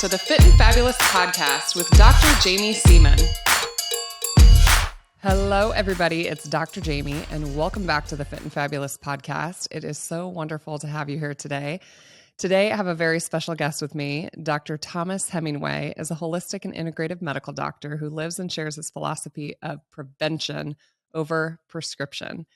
to the Fit and Fabulous podcast with Dr. Jaime Seaman. Hello, everybody. It's Dr. Jaime, and welcome back to the Fit and Fabulous podcast. It is so wonderful to have you here today. Today, I have a very special guest with me. Dr. Thomas Hemingway is a holistic and integrative medical doctor who lives and shares his philosophy of prevention over prescription.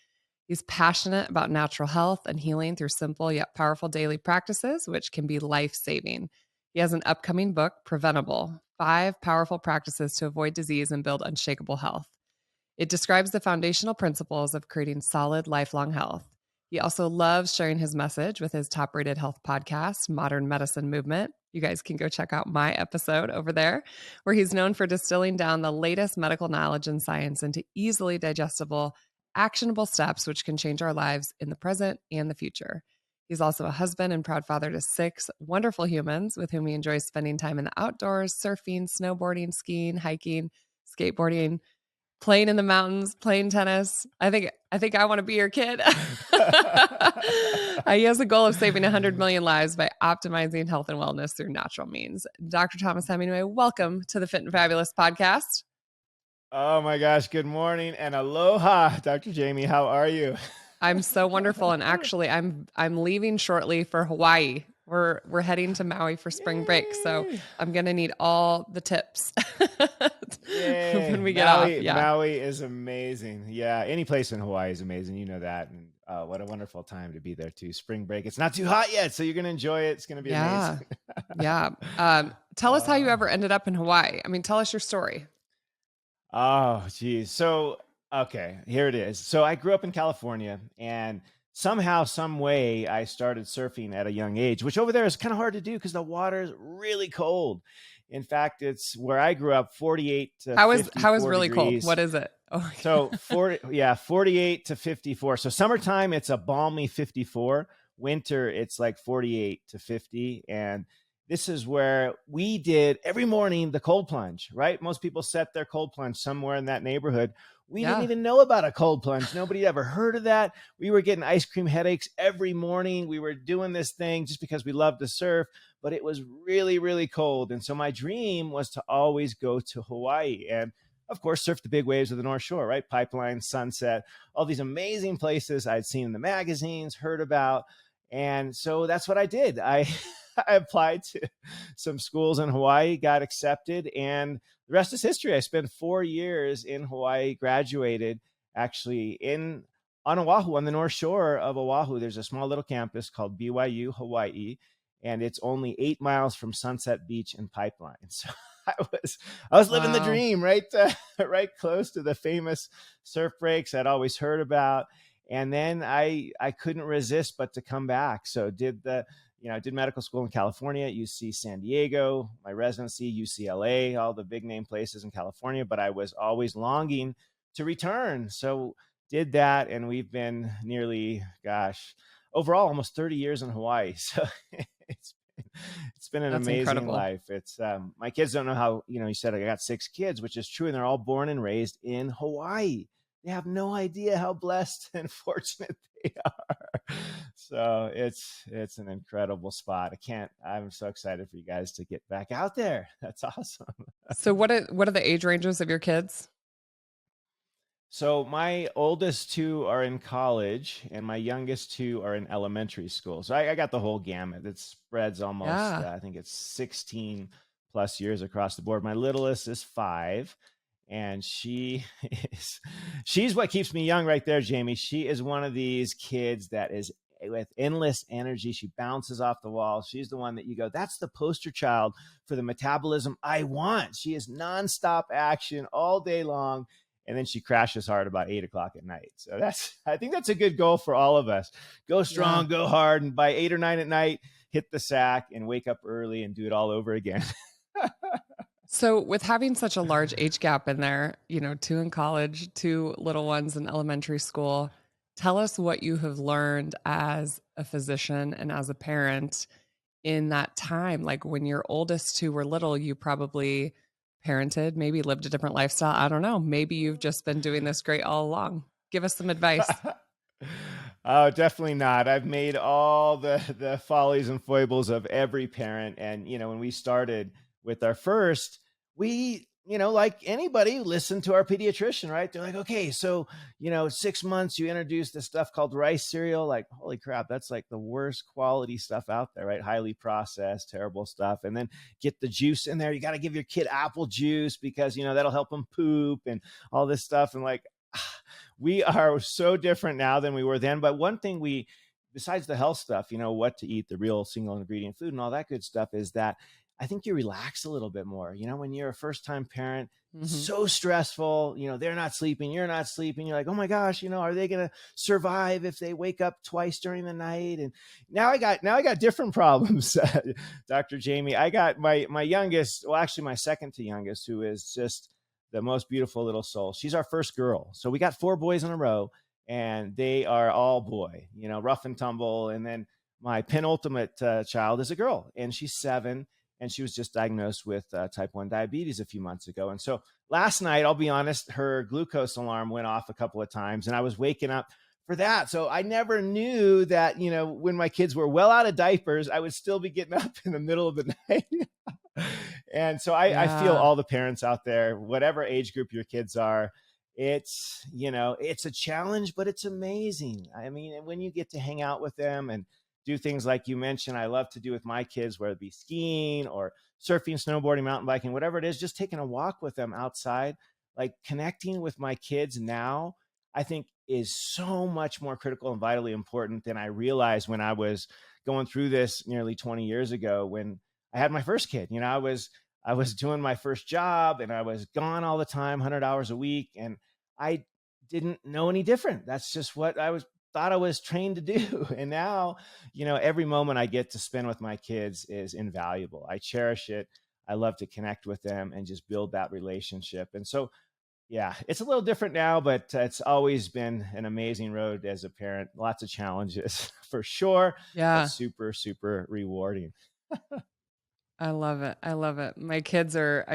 He's passionate about natural health and healing through simple yet powerful daily practices, which can be life-saving. He has an upcoming book, Preventable, 5 Powerful Practices to Avoid Disease and Build Unshakable Health. It describes the foundational principles of creating solid, lifelong health. He also loves sharing his message with his top-rated health podcast, Modern Medicine Movement. You guys can go check out my episode over there, where he's known for distilling down the latest medical knowledge and science into easily digestible, actionable steps which can change our lives in the present and the future. He's also a husband and proud father to 6 wonderful humans with whom he enjoys spending time in the outdoors, surfing, snowboarding, skiing, hiking, skateboarding, playing in the mountains, playing tennis. I think I want to be your kid. He has a goal of saving 100 million lives by optimizing health and wellness through natural means. Dr. Thomas Hemingway, welcome to the Fit and Fabulous podcast. Oh my gosh, good morning and aloha, Dr. Jaime. How are you? I'm so wonderful. And actually, I'm leaving shortly for Hawaii. We're heading to Maui for spring break. So I'm going to need all the tips when we get off. Yeah. Maui is amazing. Yeah. Any place in Hawaii is amazing. You know that. And what a wonderful time to be there too. Spring break. It's not too hot yet, so you're going to enjoy it. It's going to be amazing. Yeah. Tell us how you ever ended up in Hawaii. I mean, tell us your story. Oh, geez. So, okay, here it is. So I grew up in California, and somehow, some way, I started surfing at a young age, which over there is kind of hard to do because the water is really cold. In fact, it's where I grew up, 48 to 54 how is really degrees. cold? What is it? Oh, so 48 to 54. So summertime, it's a balmy 54. Winter, it's like 48 to 50. And this is where we did every morning the cold plunge, right? Most people set their cold plunge somewhere in that neighborhood. We didn't even know about a cold plunge. Nobody ever heard of that. We were getting ice cream headaches every morning. We were doing this thing just because we loved to surf, but it was really, really cold. And so my dream was to always go to Hawaii and, of course, surf the big waves of the North Shore, right? Pipeline, Sunset, all these amazing places I'd seen in the magazines, heard about. And so that's what I did. I applied to some schools in Hawaii, got accepted, and the rest is history. I spent 4 years in Hawaii, graduated actually on Oahu, on the North Shore of Oahu. There's a small little campus called BYU Hawaii, and it's only 8 miles from Sunset Beach and Pipeline. So I was living the dream, right close to the famous surf breaks I'd always heard about. And then I couldn't resist but to come back. So did medical school in California, UC San Diego, my residency, UCLA, all the big name places in California, but I was always longing to return. So did that. And we've been nearly, overall almost 30 years in Hawaii. So it's been an That's amazing incredible. life. It's my kids don't know how, you said I got 6 kids, which is true. And they're all born and raised in Hawaii. They have no idea how blessed and fortunate they are. So it's an incredible spot. I'm so excited for you guys to get back out there. That's awesome. So what are the age ranges of your kids? So my oldest 2 are in college and my youngest 2 are in elementary school. So I got the whole gamut. It spreads almost, I think it's 16 plus years across the board. My littlest is 5. And she's what keeps me young right there, Jaime. She is one of these kids that is with endless energy. She bounces off the wall. She's the one that you go, that's the poster child for the metabolism I want. She is nonstop action all day long. And then she crashes hard about 8 o'clock at night. So I think that's a good goal for all of us. Go strong, go hard. And by 8 or 9 at night, hit the sack and wake up early and do it all over again. So with having such a large age gap in there, 2 in college, 2 little ones in elementary school, tell us what you have learned as a physician and as a parent in that time. Like when your oldest 2 were little, you probably parented, maybe lived a different lifestyle. I don't know. Maybe you've just been doing this great all along. Give us some advice. Oh, definitely not. I've made all the follies and foibles of every parent. And, when we started with our first, we, like anybody, listened to our pediatrician, right? They're like, okay, so, 6 months, you introduce this stuff called rice cereal. Like, holy crap, that's like the worst quality stuff out there, right? Highly processed, terrible stuff. And then get the juice in there. You got to give your kid apple juice because, that'll help them poop and all this stuff. And like, we are so different now than we were then. But one thing besides the health stuff, what to eat, the real single ingredient food and all that good stuff, is that I think you relax a little bit more. When you're a first time parent, Hmm. so stressful, they're not sleeping, you're not sleeping. You're like, oh my gosh, are they going to survive if they wake up twice during the night? And now I got different problems, Dr. Jaime. I got my youngest, well, actually my second to youngest, who is just the most beautiful little soul. She's our first girl. So we got four boys in a row, and they are all boy, rough and tumble. And then my penultimate child is a girl, and she's 7, and she was just diagnosed with type 1 diabetes a few months ago. And so last night, I'll be honest, her glucose alarm went off a couple of times, and I was waking up for that. So I never knew that, when my kids were well out of diapers, I would still be getting up in the middle of the night. And so I feel Yeah. all the parents out there, whatever age group your kids are, it's a challenge, but it's amazing. I mean, when you get to hang out with them and do things like you mentioned, I love to do with my kids, whether it be skiing or surfing, snowboarding, mountain biking, whatever it is, just taking a walk with them outside, like connecting with my kids now, I think is so much more critical and vitally important than I realized when I was going through this nearly 20 years ago when I had my first kid. I was doing my first job and I was gone all the time, 100 hours a week, and I didn't know any different. That's just what I was thought I was trained to do. And now, every moment I get to spend with my kids is invaluable. I cherish it. I love to connect with them and just build that relationship. And so, yeah, it's a little different now, but it's always been an amazing road as a parent. Lots of challenges for sure, but Yeah. super, super rewarding. I love it. I love it. My kids are,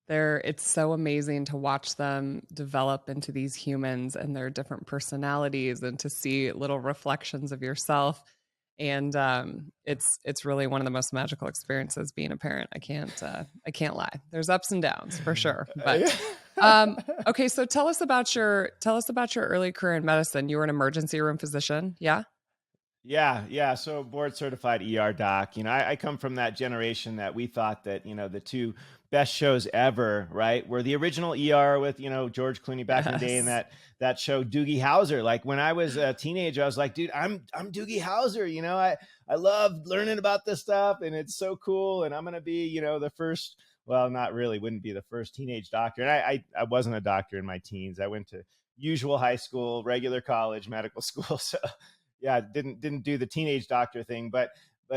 it's so amazing to watch them develop into these humans and their different personalities and to see little reflections of yourself. And it's really one of the most magical experiences being a parent. I can't lie. There's ups and downs for sure. But okay, so tell us about your early career in medicine. You were an emergency room physician, yeah? Yeah, yeah. So board certified ER doc. I come from that generation that we thought that, the two best shows ever, right, were the original ER with, George Clooney back in the day, and Yes. that show Doogie Howser. Like when I was a teenager, I was like, dude, I'm Doogie Howser. I love learning about this stuff, and it's so cool. And I'm gonna be, the first. Well, not really. Wouldn't be the first teenage doctor. And I wasn't a doctor in my teens. I went to usual high school, regular college, medical school. So yeah, didn't do the teenage doctor thing, but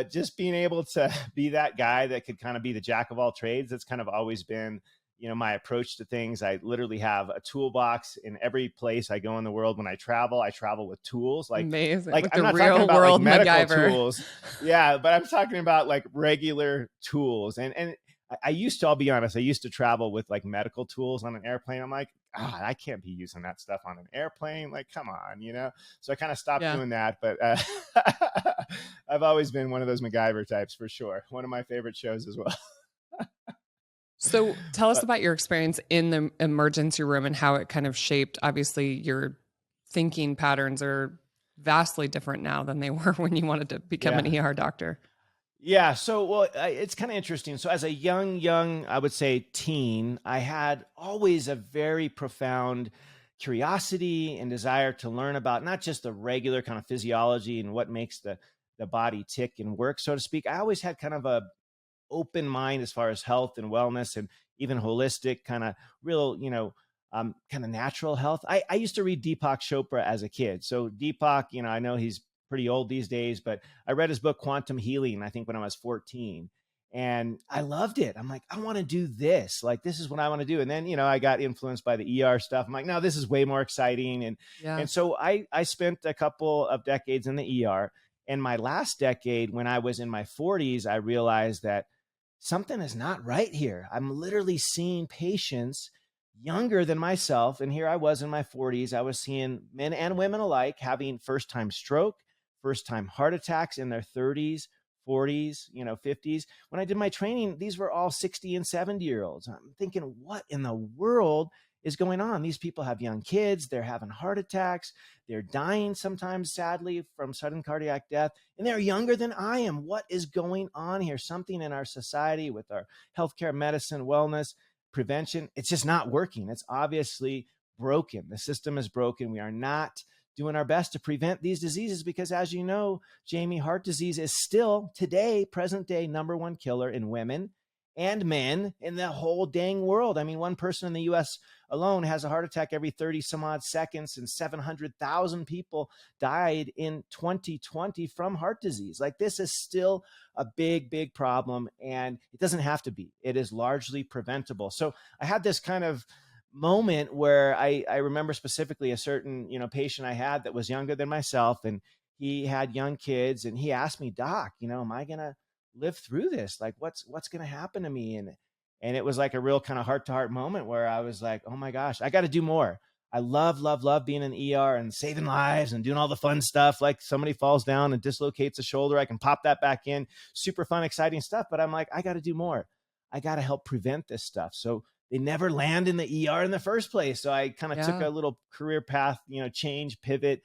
just being able to be that guy that could kind of be the jack of all trades. That's kind of always been, my approach to things. I literally have a toolbox in every place I go in the world. When I travel with tools. like Amazing. like With I'm the not talking real about like world medical MacGyver. tools. Yeah, but I'm talking about like regular tools. And I used to, I'll be honest, I used to travel with like medical tools on an airplane. I'm like, I can't be using that stuff on an airplane. Like, come on. So I kind of stopped Yeah. doing that. But I've always been one of those MacGyver types for sure. One of my favorite shows as well. So tell us But about your experience in the emergency room and how it kind of shaped. Obviously, your thinking patterns are vastly different now than they were when you wanted to become an yeah. ER doctor. Yeah. So, well, it's kind of interesting. So, as a young, I would say teen, I had always a very profound curiosity and desire to learn about not just the regular kind of physiology and what makes the body tick and work, so to speak. I always had kind of a open mind as far as health and wellness and even holistic kind of real, kind of natural health. I used to read Deepak Chopra as a kid. So Deepak, I know he's pretty old these days, but I read his book Quantum Healing, I think when I was 14. And I loved it. I'm like, I want to do this. Like, this is what I want to do. And then, I got influenced by the ER stuff. I'm like, no, this is way more exciting. And Yeah. and so I spent a couple of decades in the ER. And my last decade, when I was in my 40s, I realized that something is not right here. I'm literally seeing patients younger than myself. And here I was in my 40s. I was seeing men and women alike having first time stroke, first time heart attacks in their 30s, 40s, 50s. When I did my training, these were all 60 and 70-year-olds. I'm thinking, what in the world is going on? These people have young kids, they're having heart attacks, they're dying sometimes, sadly, from sudden cardiac death, and they're younger than I am. What is going on here? Something in our society with our healthcare, medicine, wellness, prevention, it's just not working. It's obviously broken. The system is broken. We are not doing our best to prevent these diseases because, as you know, Jaime, heart disease is still today, present day, #1 killer in women and men in the whole dang world. I mean, one person in the US alone has a heart attack every 30 some odd seconds, and 700,000 people died in 2020 from heart disease. Like, this is still a big, big problem, and it doesn't have to be. It is largely preventable. So I had this kind of moment where I remember specifically a certain, patient I had that was younger than myself, and he had young kids, and he asked me, "Doc, am I going to live through this? Like, what's going to happen to me?" And it was like a real kind of heart to heart moment where I was like, oh my gosh, I got to do more. I love, love, love being in the ER and saving lives and doing all the fun stuff. Like, somebody falls down and dislocates a shoulder, I can pop that back in. Super fun, exciting stuff. But I'm like, I got to do more. I got to help prevent this stuff. So they never land in the ER in the first place. So I kind of took a little career path, change, pivot,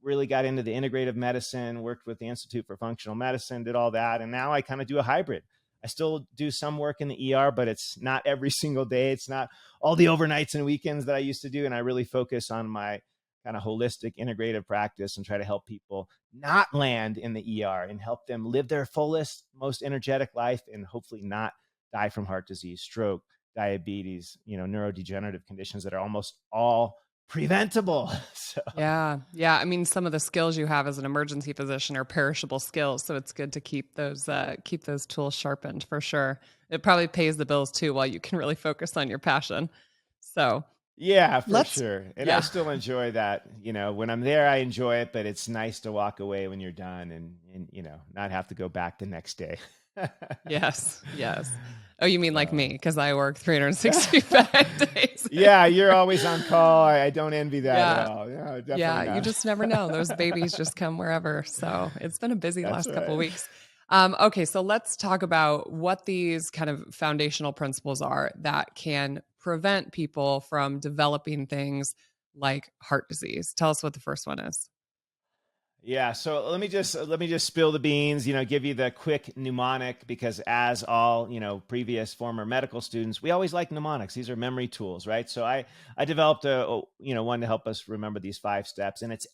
really got into the integrative medicine, worked with the Institute for Functional Medicine, did all that. And now I kind of do a hybrid. I still do some work in the ER, but it's not every single day. It's not all the overnights and weekends that I used to do. And I really focus on my kind of holistic integrative practice and try to help people not land in the ER and help them live their fullest, most energetic life and hopefully not die from heart disease, stroke, diabetes, neurodegenerative conditions that are almost all preventable. So. Yeah. I mean, some of the skills you have as an emergency physician are perishable skills, so it's good to keep those tools sharpened for sure. It probably pays the bills too, while you can really focus on your passion. So yeah, for sure. And yeah. I still enjoy that. When I'm there, I enjoy it, but it's nice to walk away when you're done and not have to go back the next day. Yes. Oh, you mean like me, because I work 365 days. Yeah, you're always on call. I don't envy that at all. Definitely not. You just never know. Those babies just come wherever. So it's been a busy last couple of weeks. Okay, so let's talk about what these kind of foundational principles are that can prevent people from developing things like heart disease. Tell us what the first one is. Yeah, so let me just spill the beans, give you the quick mnemonic, because as all, previous former medical students, we always like mnemonics. These are memory tools, right? So I developed one to help us remember these 5 steps, and it's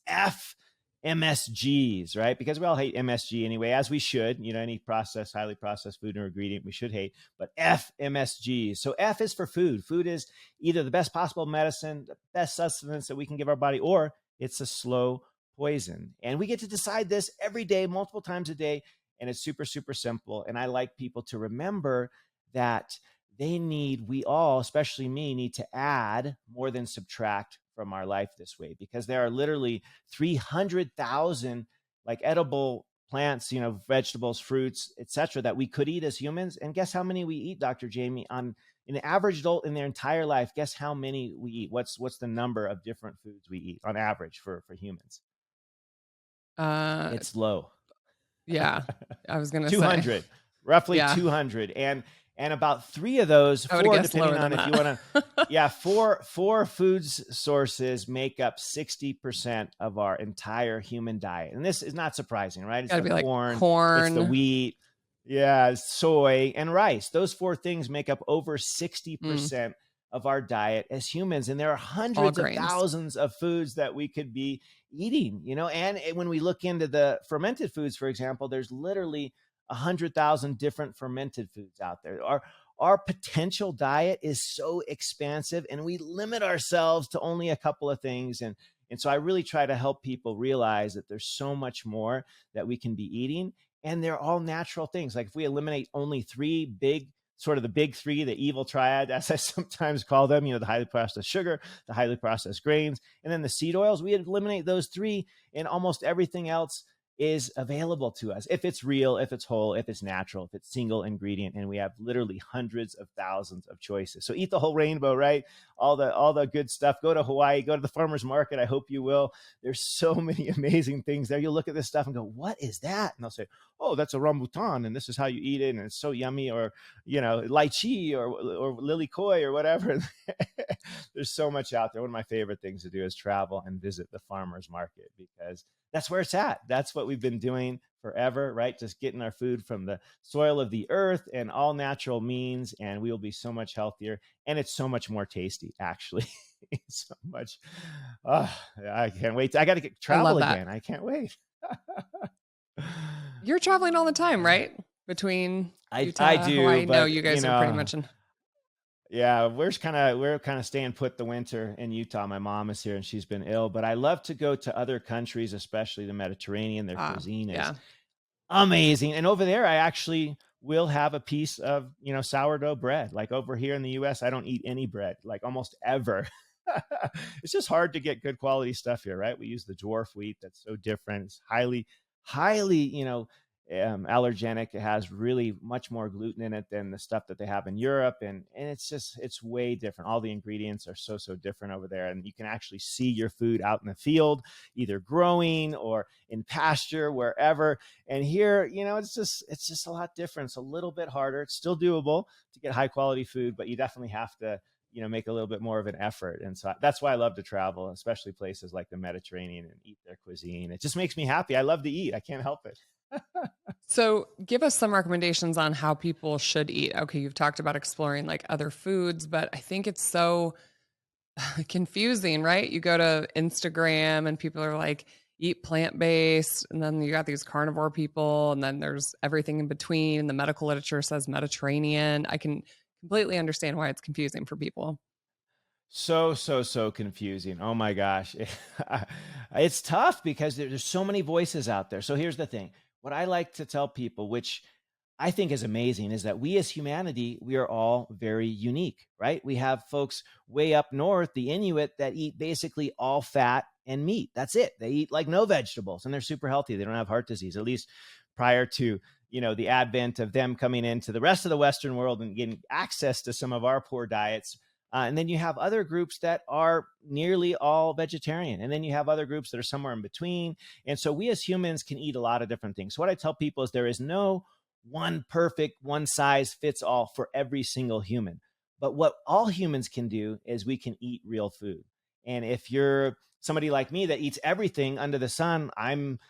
FMSGs, right? Because we all hate MSG anyway, as we should, any highly processed food or ingredient we should hate, but FMSGs. So F is for food. Food is either the best possible medicine, the best sustenance that we can give our body, or it's a slow poison. And we get to decide this every day, multiple times a day. And it's super, super simple. And I like people to remember that we all, especially me, need to add more than subtract from our life this way, because there are literally 300,000 like edible plants, vegetables, fruits, etc., that we could eat as humans. And guess how many we eat, Dr. Jaime, on an average adult in their entire life? Guess how many we eat? What's the number of different foods we eat on average for humans? It's low. Yeah, I was going to 200, say. roughly 200. And about 3 of those, 4, depending on if you want to, 4 food sources make up 60% of our entire human diet. And this is not surprising, right? It's Gotta the be corn, like it's the wheat, soy, and rice. Those 4 things make up over 60% of our diet as humans. And there are hundreds of thousands of foods that we could be eating, and when we look into the fermented foods, for example, there's literally 100,000 different fermented foods out there. Our potential diet is so expansive, and we limit ourselves to only a couple of things. And so I really try to help people realize that there's so much more that we can be eating, and they're all natural things. Like, if we eliminate only 3 big, sort of the big 3, the evil triad, as I sometimes call them, the highly processed sugar, the highly processed grains, and then the seed oils, we eliminate those 3, and almost everything else is available to us. If it's real, if it's whole, if it's natural, if it's single ingredient, and we have literally hundreds of thousands of choices. So eat the whole rainbow, right? All the good stuff. Go to Hawaii, go to the farmer's market. I hope you will. There's so many amazing things there. You'll look at this stuff and go, what is that? And they'll say, oh, that's a rambutan, and this is how you eat it, and it's so yummy. Or, lychee or lily koi or whatever. There's so much out there. One of my favorite things to do is travel and visit the farmer's market, because that's where it's at. That's what we've been doing forever, right? Just getting our food from the soil of the earth and all natural means, and we will be so much healthier. And it's so much more tasty, actually. So much. Oh, I can't wait. I got to I travel love that. again. I can't wait. You're traveling all the time, right? Between Utah, I do, Hawaii. No, but you guys are pretty much in. yeah, we're kind of staying put the winter in Utah. My mom is here and she's been ill, but I love to go to other countries, especially the Mediterranean. Their cuisine is Yeah. amazing. And over there, I actually will have a piece of, sourdough bread. Like over here in the US, I don't eat any bread, like almost ever. It's just hard to get good quality stuff here, right? We use the dwarf wheat that's so different. It's highly, highly, allergenic. It has really much more gluten in it than the stuff that they have in Europe. And it's way different. All the ingredients are so different over there. And you can actually see your food out in the field, either growing or in pasture, wherever. And here, it's just a lot different. It's a little bit harder. It's still doable to get high quality food, but you definitely have to, make a little bit more of an effort. And so that's why I love to travel, especially places like the Mediterranean, and eat their cuisine. It just makes me happy. I love to eat. I can't help it. So give us some recommendations on how people should eat. Okay, you've talked about exploring like other foods, but I think it's so confusing, right? You go to Instagram and people are like, eat plant-based, and then you got these carnivore people, and then there's everything in between, and the medical literature says Mediterranean. I can completely understand why it's confusing for people. So confusing. Oh my gosh. It's tough because there's so many voices out there. So here's the thing. What I like to tell people, which I think is amazing, is that we as humanity, we are all very unique, right? We have folks way up north, the Inuit, that eat basically all fat and meat. That's it. They eat like no vegetables, and they're super healthy. They don't have heart disease, at least prior to, the advent of them coming into the rest of the Western world and getting access to some of our poor diets. And then you have other groups that are nearly all vegetarian. And then you have other groups that are somewhere in between. And so we as humans can eat a lot of different things. So what I tell people is there is no one perfect, one size fits all for every single human. But what all humans can do is we can eat real food. And if you're somebody like me that eats everything under the sun, I'm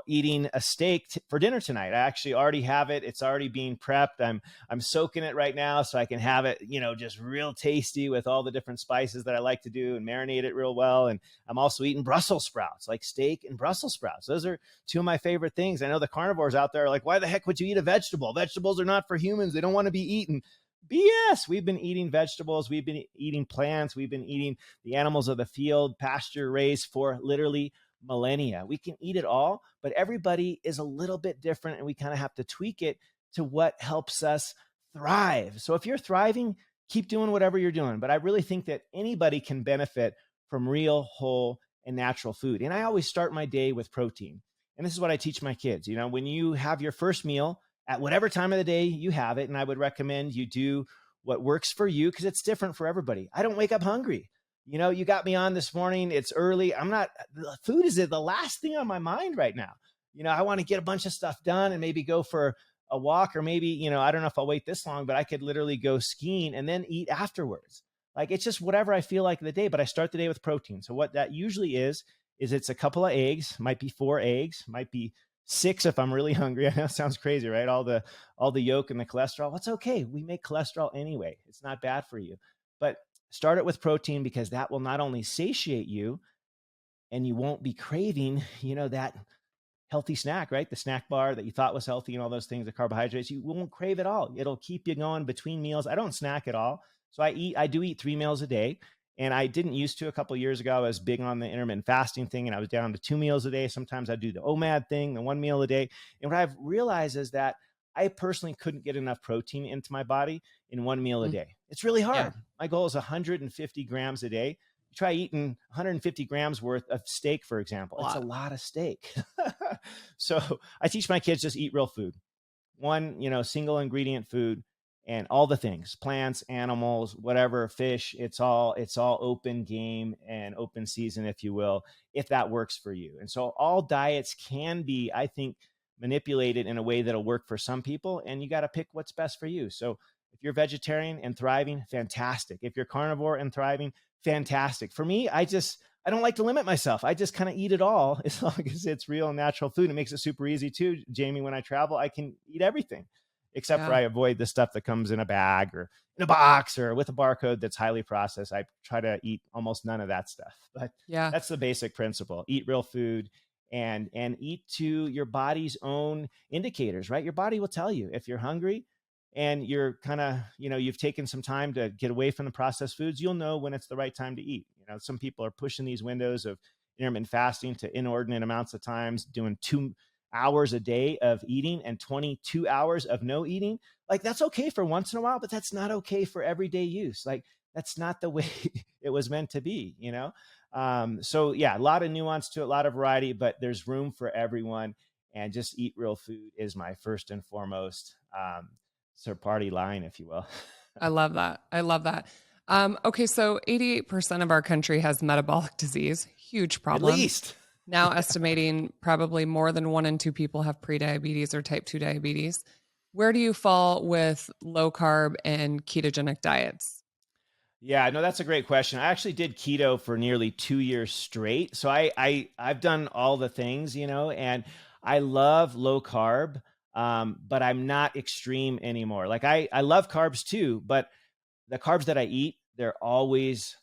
eating a steak for dinner tonight. I actually already have it. It's already being prepped. I'm soaking it right now so I can have it, just real tasty with all the different spices that I like to do and marinate it real well. And I'm also eating Brussels sprouts, like steak and Brussels sprouts. Those are two of my favorite things. I know the carnivores out there are like, why the heck would you eat a vegetable? Vegetables are not for humans. They don't want to be eaten. BS. We've been eating vegetables. We've been eating plants. We've been eating the animals of the field, pasture raised for literally millennia. We can eat it all, but everybody is a little bit different, and we kind of have to tweak it to what helps us thrive. So if you're thriving, keep doing whatever you're doing. But I really think that anybody can benefit from real, whole, and natural food. And I always start my day with protein. And this is what I teach my kids. When you have your first meal at whatever time of the day you have it, and I would recommend you do what works for you, because it's different for everybody. I don't wake up hungry. You got me on this morning. It's early. Food is the last thing on my mind right now. I want to get a bunch of stuff done and maybe go for a walk, or maybe, I don't know if I'll wait this long, but I could literally go skiing and then eat afterwards. Like, it's just whatever I feel like the day, but I start the day with protein. So what that usually is it's a couple of eggs, might be 4 eggs, might be 6 if I'm really hungry. I know it sounds crazy, right? All the yolk and the cholesterol. That's okay. We make cholesterol anyway. It's not bad for you. But start it with protein, because that will not only satiate you, and you won't be craving, that healthy snack, right? The snack bar that you thought was healthy and all those things, the carbohydrates, you won't crave it all. It'll keep you going between meals. I don't snack at all. So I do eat 3 meals a day. And I didn't used to. A couple of years ago, I was big on the intermittent fasting thing, and I was down to 2 meals a day. Sometimes I do the OMAD thing, the 1 meal a day. And what I've realized is that I personally couldn't get enough protein into my body in 1 meal a day. It's really hard. Yeah. My goal is 150 grams a day. try eating 150 grams worth of steak, for example. A It's a lot. lot of steak. So I teach my kids just eat real food, one, single ingredient food, and all the things, plants, animals, whatever, fish, it's all open game and open season, if you will, if that works for you. And so all diets can be, I think, manipulated in a way that'll work for some people, and you got to pick what's best for you. So if you're vegetarian and thriving, fantastic. If you're carnivore and thriving, fantastic. For me, I don't like to limit myself. I just kind of eat it all as long as it's real and natural food. It makes it super easy too, Jamie. When I travel, I can eat everything, except for Yeah. I avoid the stuff that comes in a bag or in a box or with a barcode that's highly processed. I try to eat almost none of that stuff. But Yeah. that's the basic principle: eat real food and eat to your body's own indicators. Right, your body will tell you if you're hungry and you're kind of, you've taken some time to get away from the processed foods. You'll know when it's the right time to eat. Some people are pushing these windows of intermittent fasting to inordinate amounts of times, doing 2 hours a day of eating and 22 hours of no eating. Like, that's okay for once in a while, but that's not okay for everyday use. Like, that's not the way it was meant to be. So yeah, a lot of nuance to it, a lot of variety, but there's room for everyone. And just eat real food is my first and foremost party line, if you will. I love that. I love that. Okay, so 88% of our country has metabolic disease, huge At problem. least. Now estimating probably more than 1 in 2 people have prediabetes or type 2 diabetes. Where do you fall with low carb and ketogenic diets? Yeah, no, that's a great question. I actually did keto for nearly 2 years straight. So I've done all the things, and I love low carb, but I'm not extreme anymore. Like, I love carbs too, but the carbs that I eat, they're always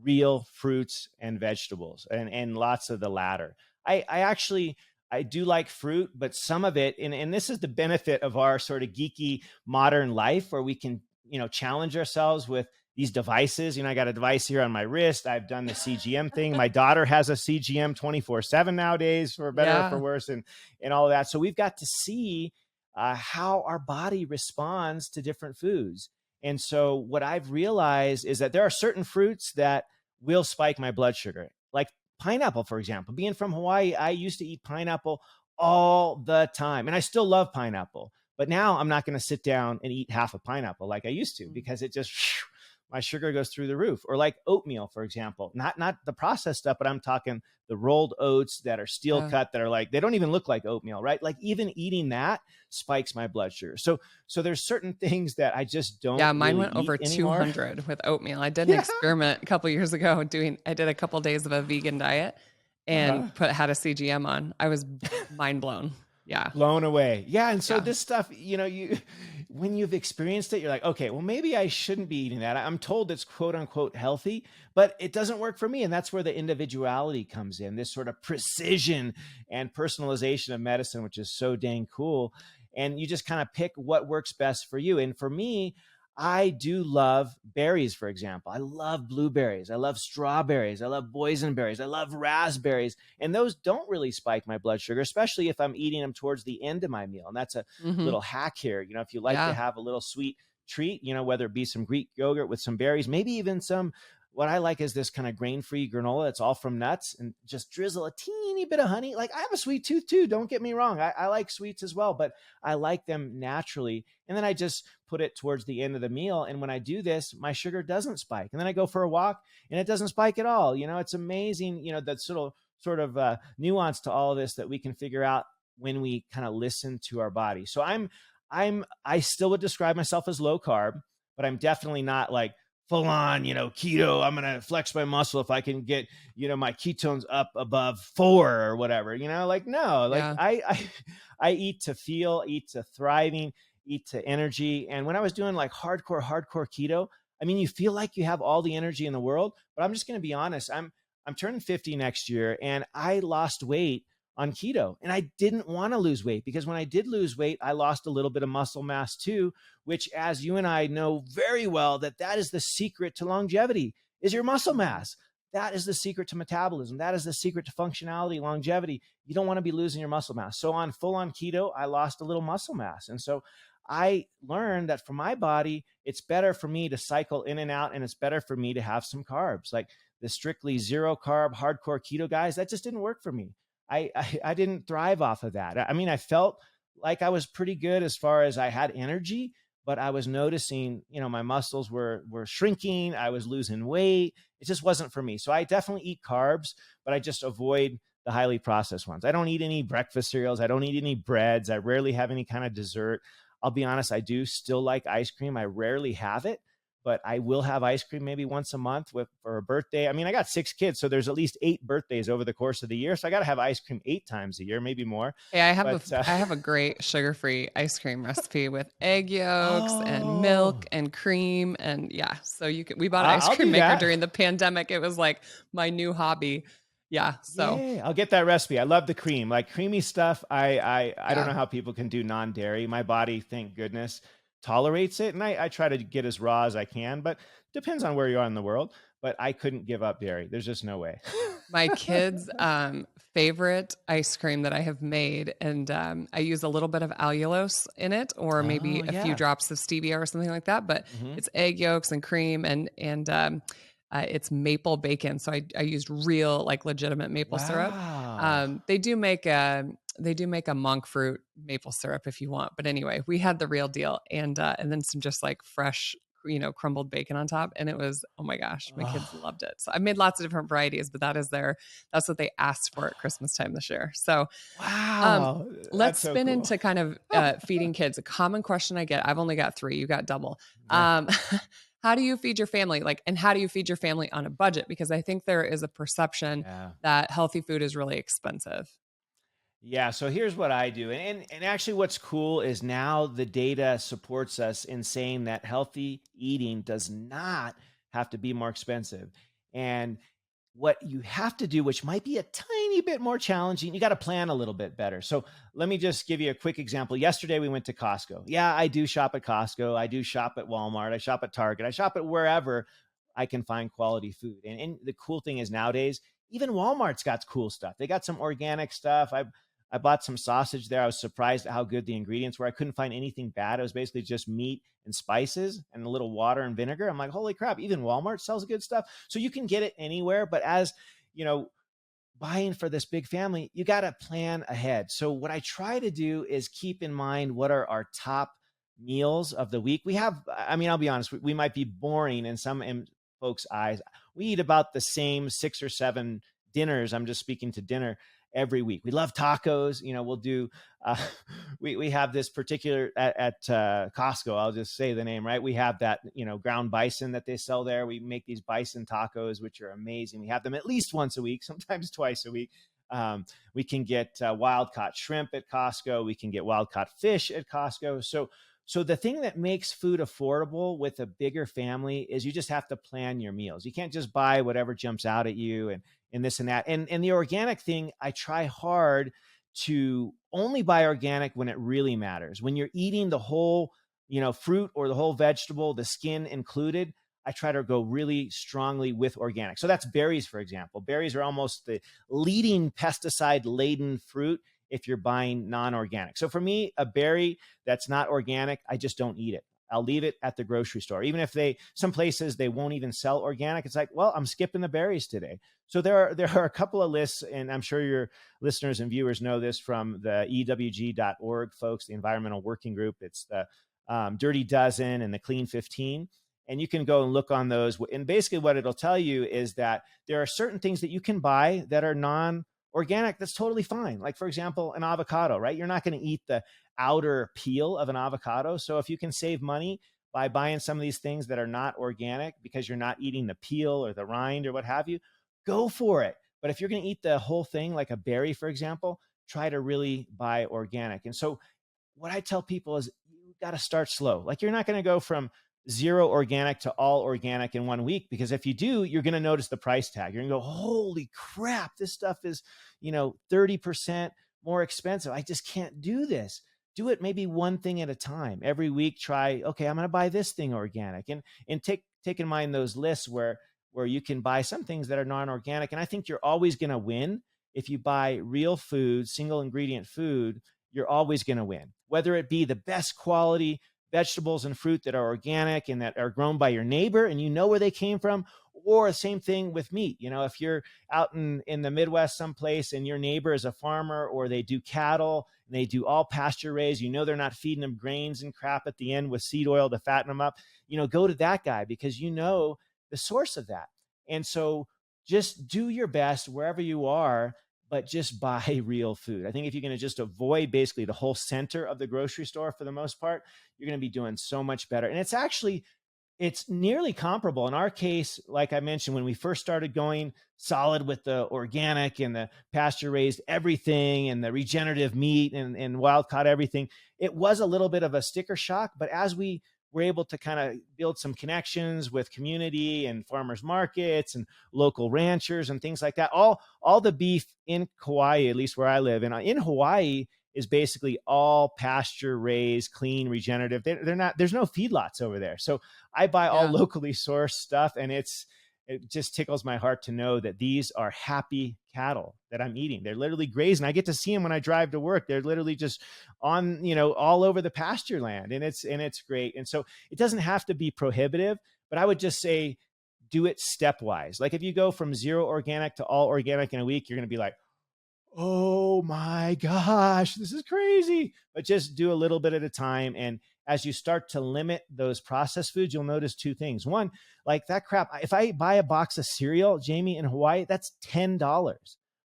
real fruits and vegetables, and lots of the latter. I do like fruit, but some of it, and this is the benefit of our sort of geeky modern life, where we can, challenge ourselves with these devices. I got a device here on my wrist. I've done the CGM thing. My daughter has a CGM 24/7 nowadays, for better or for Yeah. worse, and all of that. So we've got to see how our body responds to different foods. And so what I've realized is that there are certain fruits that will spike my blood sugar, like pineapple, for example. Being from Hawaii, I used to eat pineapple all the time, and I still love pineapple. But now I'm not going to sit down and eat half a pineapple like I used to, Mm. because it just my sugar goes through the roof. Or like oatmeal, for example, not the processed stuff, but I'm talking the rolled oats that are steel Yeah. cut, that are like, they don't even look like oatmeal, right? Like, even eating that spikes my blood sugar. So there's certain things that I just don't Yeah, mine really went eat over anymore. 200 with oatmeal. I did an Yeah. experiment a couple years ago I did a couple days of a vegan diet and Uh-huh. had a CGM on. I was mind blown. Yeah. Blown away. Yeah. And so Yeah. this stuff, when you've experienced it, you're like, okay, well, maybe I shouldn't be eating that. I'm told it's quote unquote healthy, but it doesn't work for me. And that's where the individuality comes in, this sort of precision and personalization of medicine, which is so dang cool. And you just kind of pick what works best for you. And for me, I do love berries, for example. I love blueberries. I love strawberries. I love boysenberries. I love raspberries. And those don't really spike my blood sugar, especially if I'm eating them towards the end of my meal. And that's a Hmm. little hack here. If you like to Yeah. have a little sweet treat, whether it be some Greek yogurt with some berries, maybe even some, what I like is this kind of grain-free granola. It's all from nuts, and just drizzle a teeny bit of honey. Like, I have a sweet tooth too. Don't get me wrong. I like sweets as well, but I like them naturally. And then I just put it towards the end of the meal. And when I do this, my sugar doesn't spike. And then I go for a walk and it doesn't spike at all. It's amazing, that sort of nuance to all of this that we can figure out when we kind of listen to our body. So I still would describe myself as low carb, but I'm definitely not like full on, keto. I'm going to flex my muscle if I can get, my ketones up above 4 or whatever, like, no, like, Yeah. I eat to feel, eat to thriving, eat to energy. And when I was doing like hardcore keto, I mean, you feel like you have all the energy in the world, but I'm just going to be honest. I'm turning 50 next year, and I lost weight on keto, and I didn't want to lose weight, because when I did lose weight, I lost a little bit of muscle mass too, which, as you and I know very well, that is the secret to longevity, is your muscle mass. That is the secret to metabolism. That is the secret to functionality, longevity. You don't want to be losing your muscle mass. So on full on keto, I lost a little muscle mass. And so I learned that for my body, it's better for me to cycle in and out, and it's better for me to have some carbs. Like the strictly zero carb, hardcore keto guys, that just didn't work for me. I didn't thrive off of that. I mean, I felt like I was pretty good as far as I had energy, but I was noticing, my muscles were shrinking. I was losing weight. It just wasn't for me. So I definitely eat carbs, but I just avoid the highly processed ones. I don't eat any breakfast cereals. I don't eat any breads. I rarely have any kind of dessert. I'll be honest, I do still like ice cream. I rarely have it, but I will have ice cream maybe once a month for a birthday. I mean, I got 6 kids, so there's at least 8 birthdays over the course of the year. So I got to have ice cream 8 times a year, maybe more. Hey, But I have a great sugar-free ice cream recipe with egg yolks and oh, milk and cream, and yeah. So we bought an ice I'll cream do maker that. during the pandemic. It was like my new hobby. Yeah. So Yay! I'll get that recipe. I love the cream, like creamy stuff. I don't yeah. know how people can do non-dairy. My body, thank goodness, tolerates it, and I try to get as raw as I can. But depends on where you are in the world. But I couldn't give up dairy. There's just no way. My kids' favorite ice cream that I have made, and I use a little bit of allulose in it, or maybe Oh a few yeah. drops of stevia or something like that. But Hmm. it's egg yolks and cream, and it's maple bacon. So I used real, like legitimate maple syrup. Wow. They do make a monk fruit maple syrup if you want. But anyway, we had the real deal, and then some just like fresh, crumbled bacon on top. And it was, oh my gosh, my kids Oh, loved it. So I made lots of different varieties, but that's what they asked for at Christmas time this year. So um, wow. let's That's so spin cool. into kind of feeding kids. A common question I get, I've only got 3, you got double. Yeah. Um, how do you feed your family? And how do you feed your family on a budget? Because I think there is a perception Yeah. that healthy food is really expensive. Yeah, so here's what I do. And actually what's cool is now the data supports us in saying that healthy eating does not have to be more expensive. And what you have to do, which might be a tiny bit more challenging, you got to plan a little bit better. So let me just give you a quick example. Yesterday we went to Costco. Yeah, I do shop at Costco. I do shop at Walmart. I shop at Target. I shop at wherever I can find quality food. And the cool thing is nowadays, even Walmart's got cool stuff. They got some organic stuff. I bought some sausage there. I was surprised at how good the ingredients were. I couldn't find anything bad. It was basically just meat and spices and a little water and vinegar. I'm like, holy crap, even Walmart sells good stuff. So you can get it anywhere. But as you know, buying for this big family, you got to plan ahead. So what I try to do is keep in mind what are our top meals of the week. We have, I mean, I'll be honest, we might be boring in some folks' eyes. We eat about the same 6 or 7 dinners. I'm just speaking to dinner every week. We love tacos. We'll do, uh, we have this particular at Costco. I'll just say the name, right? We have that, ground bison that they sell there. We make these bison tacos, which are amazing. We have them at least once a week, sometimes twice a week. We can get wild caught shrimp at Costco. We can get wild caught fish at Costco. So the thing that makes food affordable with a bigger family is you just have to plan your meals. You can't just buy whatever jumps out at you and this and that. And the organic thing, I try hard to only buy organic when it really matters. When you're eating the whole, fruit or the whole vegetable, the skin included, I try to go really strongly with organic. So that's berries, for example. Berries are almost the leading pesticide laden fruit if you're buying non-organic. So for me, a berry that's not organic, I just don't eat it. I'll leave it at the grocery store. Even if some places they won't even sell organic, it's like, well, I'm skipping the berries today. So there are a couple of lists, and I'm sure your listeners and viewers know this from the EWG.org folks, the Environmental Working Group. It's the Dirty Dozen and the Clean 15. And you can go and look on those. And basically what it'll tell you is that there are certain things that you can buy that are non-organic. That's totally fine. Like, for example, an avocado, right? You're not going to eat the outer peel of an avocado. So if you can save money by buying some of these things that are not organic because you're not eating the peel or the rind or what have you, go for it. But if you're going to eat the whole thing, like a berry, for example, try to really buy organic. And so what I tell people is you got to start slow. Like, you're not going to go from zero organic to all organic in 1 week, because if you do, you're going to notice the price tag. You're going to go, holy crap, this stuff is, 30% more expensive. I just can't do this. Do it maybe one thing at a time. Every week, try, okay, I'm going to buy this thing organic, and take in mind those lists where you can buy some things that are non-organic. And I think you're always going to win if you buy real food, single ingredient food. you're always going to win, whether it be the best quality vegetables and fruit that are organic and that are grown by your neighbor and you know where they came from, or the same thing with meat. If you're out in the Midwest someplace and your neighbor is a farmer or they do cattle and they do all pasture raised, they're not feeding them grains and crap at the end with seed oil to fatten them up, go to that guy because the source of that. And so just do your best wherever you are, but just buy real food. I think if you're going to just avoid basically the whole center of the grocery store for the most part, you're going to be doing so much better. And it's nearly comparable. In our case, like I mentioned, when we first started going solid with the organic and the pasture raised everything and the regenerative meat and wild caught everything, it was a little bit of a sticker shock. But as we were able to kind of build some connections with community and farmers markets and local ranchers and things like that, all the beef in Hawaii, at least where I live, and in Hawaii, is basically all pasture raised, clean, regenerative. They're not, there's no feedlots over there. So I buy all locally sourced stuff, and it just tickles my heart to know that these are happy cattle that I'm eating. They're literally grazing. I get to see them when I drive to work. They're literally just on, all over the pasture land, and it's great. And so it doesn't have to be prohibitive, but I would just say do it stepwise. Like if you go from zero organic to all organic in a week, you're going to be like, oh my gosh, this is crazy. But just do a little bit at a time. And as you start to limit those processed foods, you'll notice two things. One, like that crap, if I buy a box of cereal, Jamie, in Hawaii, that's $10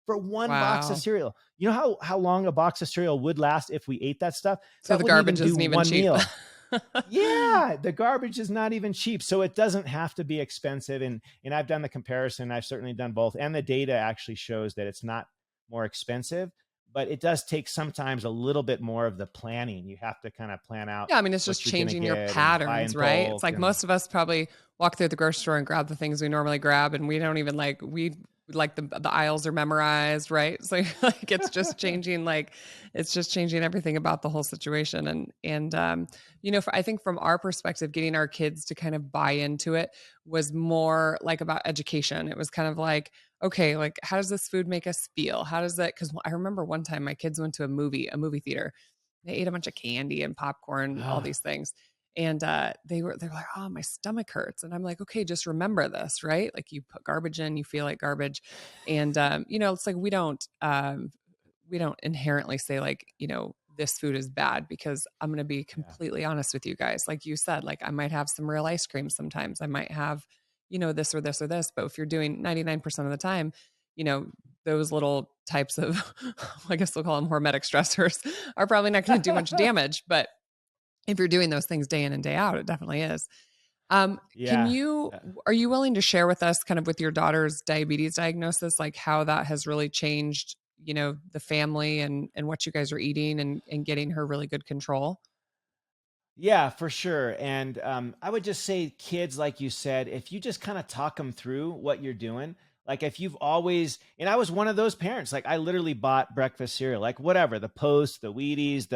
for one box of cereal. You know how long a box of cereal would last if we ate that stuff? So that the garbage even isn't do even one cheap. Meal. Yeah, the garbage is not even cheap. So it doesn't have to be expensive. And I've done the comparison. I've certainly done both. And the data actually shows that it's not more expensive, but it does take sometimes a little bit more of the planning. You have to kind of plan out. Yeah, I mean, it's just changing your patterns, right? It's like most of us probably walk through the grocery store and grab the things we normally grab, and we don't even the aisles are memorized, right? So like it's just changing, it's just changing everything about the whole situation. And I think from our perspective, getting our kids to kind of buy into it was more like about education. It was kind of like, okay, like how does this food make us feel? How does that? Because I remember one time my kids went to a movie theater. They ate a bunch of candy and popcorn, all these things. And they were like, oh, my stomach hurts. And I'm like, okay, just remember this, right? Like you put garbage in, you feel like garbage. And, it's like, we don't inherently say like, this food is bad, because I'm going to be completely honest with you guys. Like you said, like I might have some real ice cream sometimes. I might have, this or this or this. But if you're doing 99% of the time, those little types of, I guess we'll call them hormetic stressors, are probably not going to do much damage. But if you're doing those things day in and day out, it definitely is. Are you willing to share with us kind of with your daughter's diabetes diagnosis, like how that has really changed, the family and what you guys are eating and getting her really good control? Yeah, for sure. And I would just say, kids, like you said, if you just kind of talk them through what you're doing, like if you've always, and I was one of those parents, like I literally bought breakfast cereal, like whatever, the Post, the Wheaties,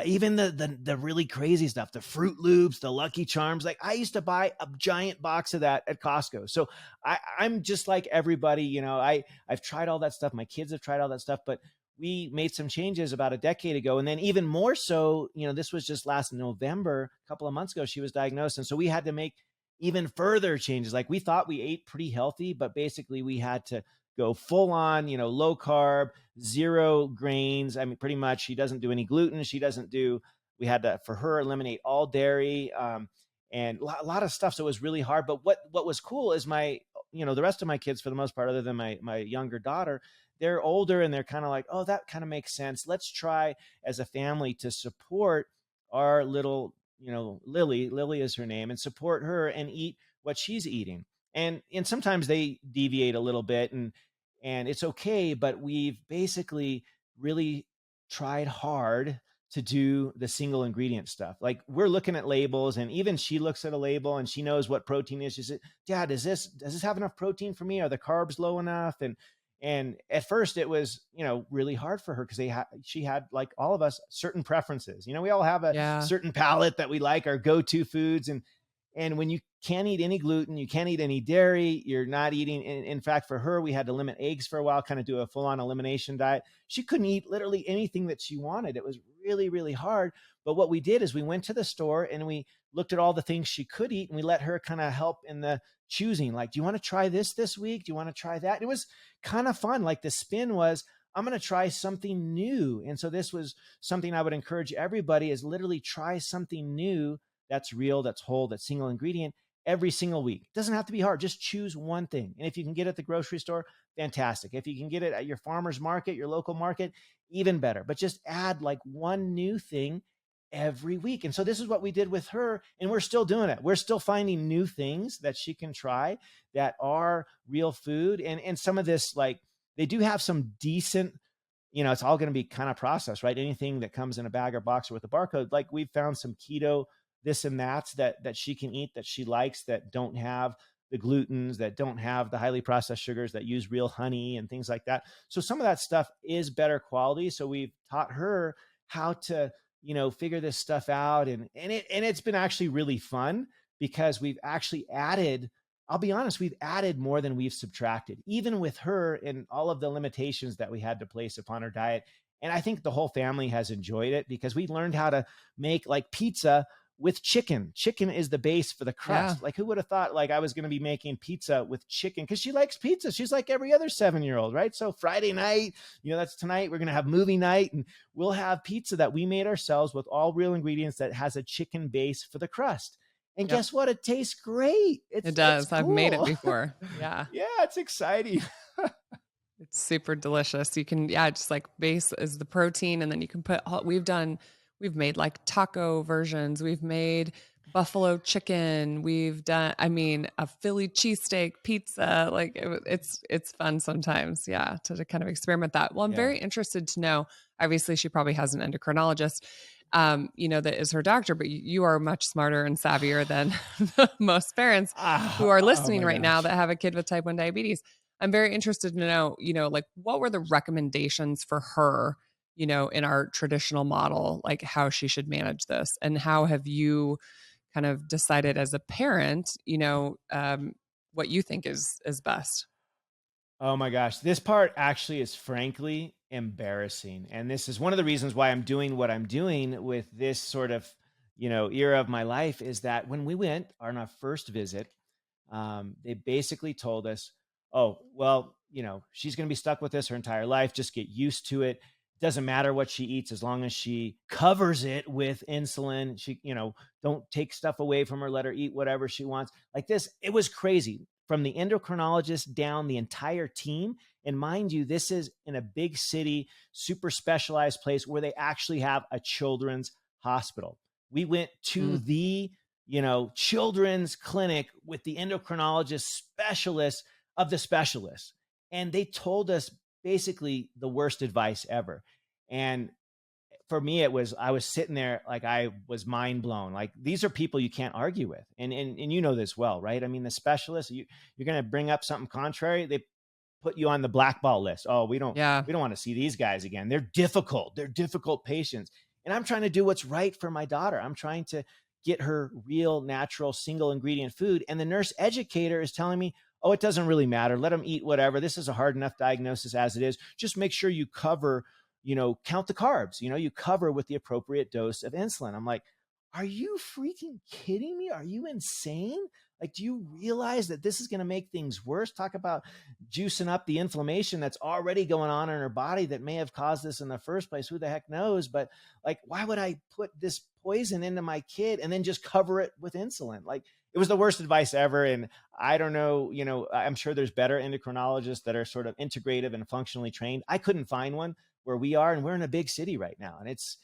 even the really crazy stuff, the Fruit Loops, the Lucky Charms. Like I used to buy a giant box of that at Costco. So I'm just like everybody, I've tried all that stuff. My kids have tried all that stuff, but we made some changes about a decade ago. And then even more so, this was just last November, a couple of months ago, she was diagnosed. And so we had to make even further changes. Like we thought we ate pretty healthy, but basically we had to go full on, low carb, zero grains. I mean, pretty much she doesn't do any gluten. We had to, for her, eliminate all dairy, and a lot of stuff. So it was really hard. But what was cool is the rest of my kids, for the most part, other than my younger daughter, they're older and they're kind of like, oh, that kind of makes sense. Let's try as a family to support our little, Lily is her name, and support her and eat what she's eating. And sometimes they deviate a little bit and it's okay, but we've basically really tried hard to do the single ingredient stuff. Like we're looking at labels, and even she looks at a label and she knows what protein is. She said, Dad, does this have enough protein for me? Are the carbs low enough? And at first it was, really hard for her because she had, like all of us, certain preferences. We all have a certain palate that we like, our go-to foods. And when you can't eat any gluten, you can't eat any dairy, you're not eating. In fact, for her, we had to limit eggs for a while, kind of do a full on elimination diet. She couldn't eat literally anything that she wanted. It was really, really hard. But what we did is we went to the store and we looked at all the things she could eat, and we let her kind of help in the choosing. Like, do you want to try this week? Do you want to try that? And it was kind of fun. Like, the spin was, I'm going to try something new. And so this was something I would encourage everybody, is literally try something new that's real, that's whole, that's single ingredient every single week. It doesn't have to be hard. Just choose one thing. And if you can get it at the grocery store, fantastic. If you can get it at your farmer's market, your local market, even better. But just add like one new thing every week. And so this is what we did with her, and we're still doing it. We're still finding new things that she can try that are real food. And some of this, like, they do have some decent, it's all going to be kind of processed, right? Anything that comes in a bag or box or with a barcode, like we've found some keto this and that she can eat, that she likes, that don't have the glutens, that don't have the highly processed sugars, that use real honey and things like that. So some of that stuff is better quality. So we've taught her how to, figure this stuff out. And it's been actually really fun, because we've actually added, I'll be honest, we've added more than we've subtracted, even with her and all of the limitations that we had to place upon her diet. And I think the whole family has enjoyed it, because we learned how to make like pizza with chicken. Chicken is the base for the crust. Yeah. Like, who would have thought like I was going to be making pizza with chicken? Because she likes pizza. She's like every other 7-year-old, right? So Friday night, that's tonight, we're going to have movie night, and we'll have pizza that we made ourselves with all real ingredients that has a chicken base for the crust. And Yep. guess what? It tastes great. It does. It's I've cool. made it before. Yeah. Yeah, it's exciting. It's super delicious. You can, just like base is the protein. And then you can put, we've made like taco versions. We've made buffalo chicken. We've done, a Philly cheesesteak pizza. Like it's fun sometimes. Yeah. To kind of experiment that. Well, I'm Yeah. very interested to know, obviously she probably has an endocrinologist, that is her doctor, but you are much smarter and savvier than most parents who are listening right now that have a kid with type 1 diabetes. I'm very interested to know, like what were the recommendations for her, in our traditional model, like how she should manage this, and how have you kind of decided as a parent, what you think is best? Oh my gosh. This part actually is frankly embarrassing. And this is one of the reasons why I'm doing what I'm doing with this sort of, era of my life, is that when we went on our first visit, they basically told us, oh, well, she's going to be stuck with this her entire life. Just get used to it. Doesn't matter what she eats, as long as she covers it with insulin. She, don't take stuff away from her. Let her eat whatever she wants. Like this, it was crazy. From the endocrinologist down, the entire team. And mind you, this is in a big city, super specialized place where they actually have a children's hospital. We went to the, children's clinic with the endocrinologist specialist of the specialists. And they told us basically the worst advice ever. And for me, I was sitting there like I was mind blown. Like, these are people you can't argue with. And you know this well, right? I mean, the specialists, you're going to bring up something contrary, they put you on the blackball list. Oh, we don't want to see these guys again. They're difficult. They're difficult patients. And I'm trying to do what's right for my daughter. I'm trying to get her real, natural, single ingredient food. And the nurse educator is telling me, oh, it doesn't really matter. Let them eat whatever. This is a hard enough diagnosis as it is. Just make sure you cover, count the carbs, you cover with the appropriate dose of insulin. I'm like, are you freaking kidding me? Are you insane? Like, do you realize that this is going to make things worse? Talk about juicing up the inflammation that's already going on in her body that may have caused this in the first place. Who the heck knows? But like, why would I put this poison into my kid and then just cover it with insulin? Like, it was the worst advice ever. And I don't know, I'm sure there's better endocrinologists that are sort of integrative and functionally trained. I couldn't find one where we are, and we're in a big city right now. And it's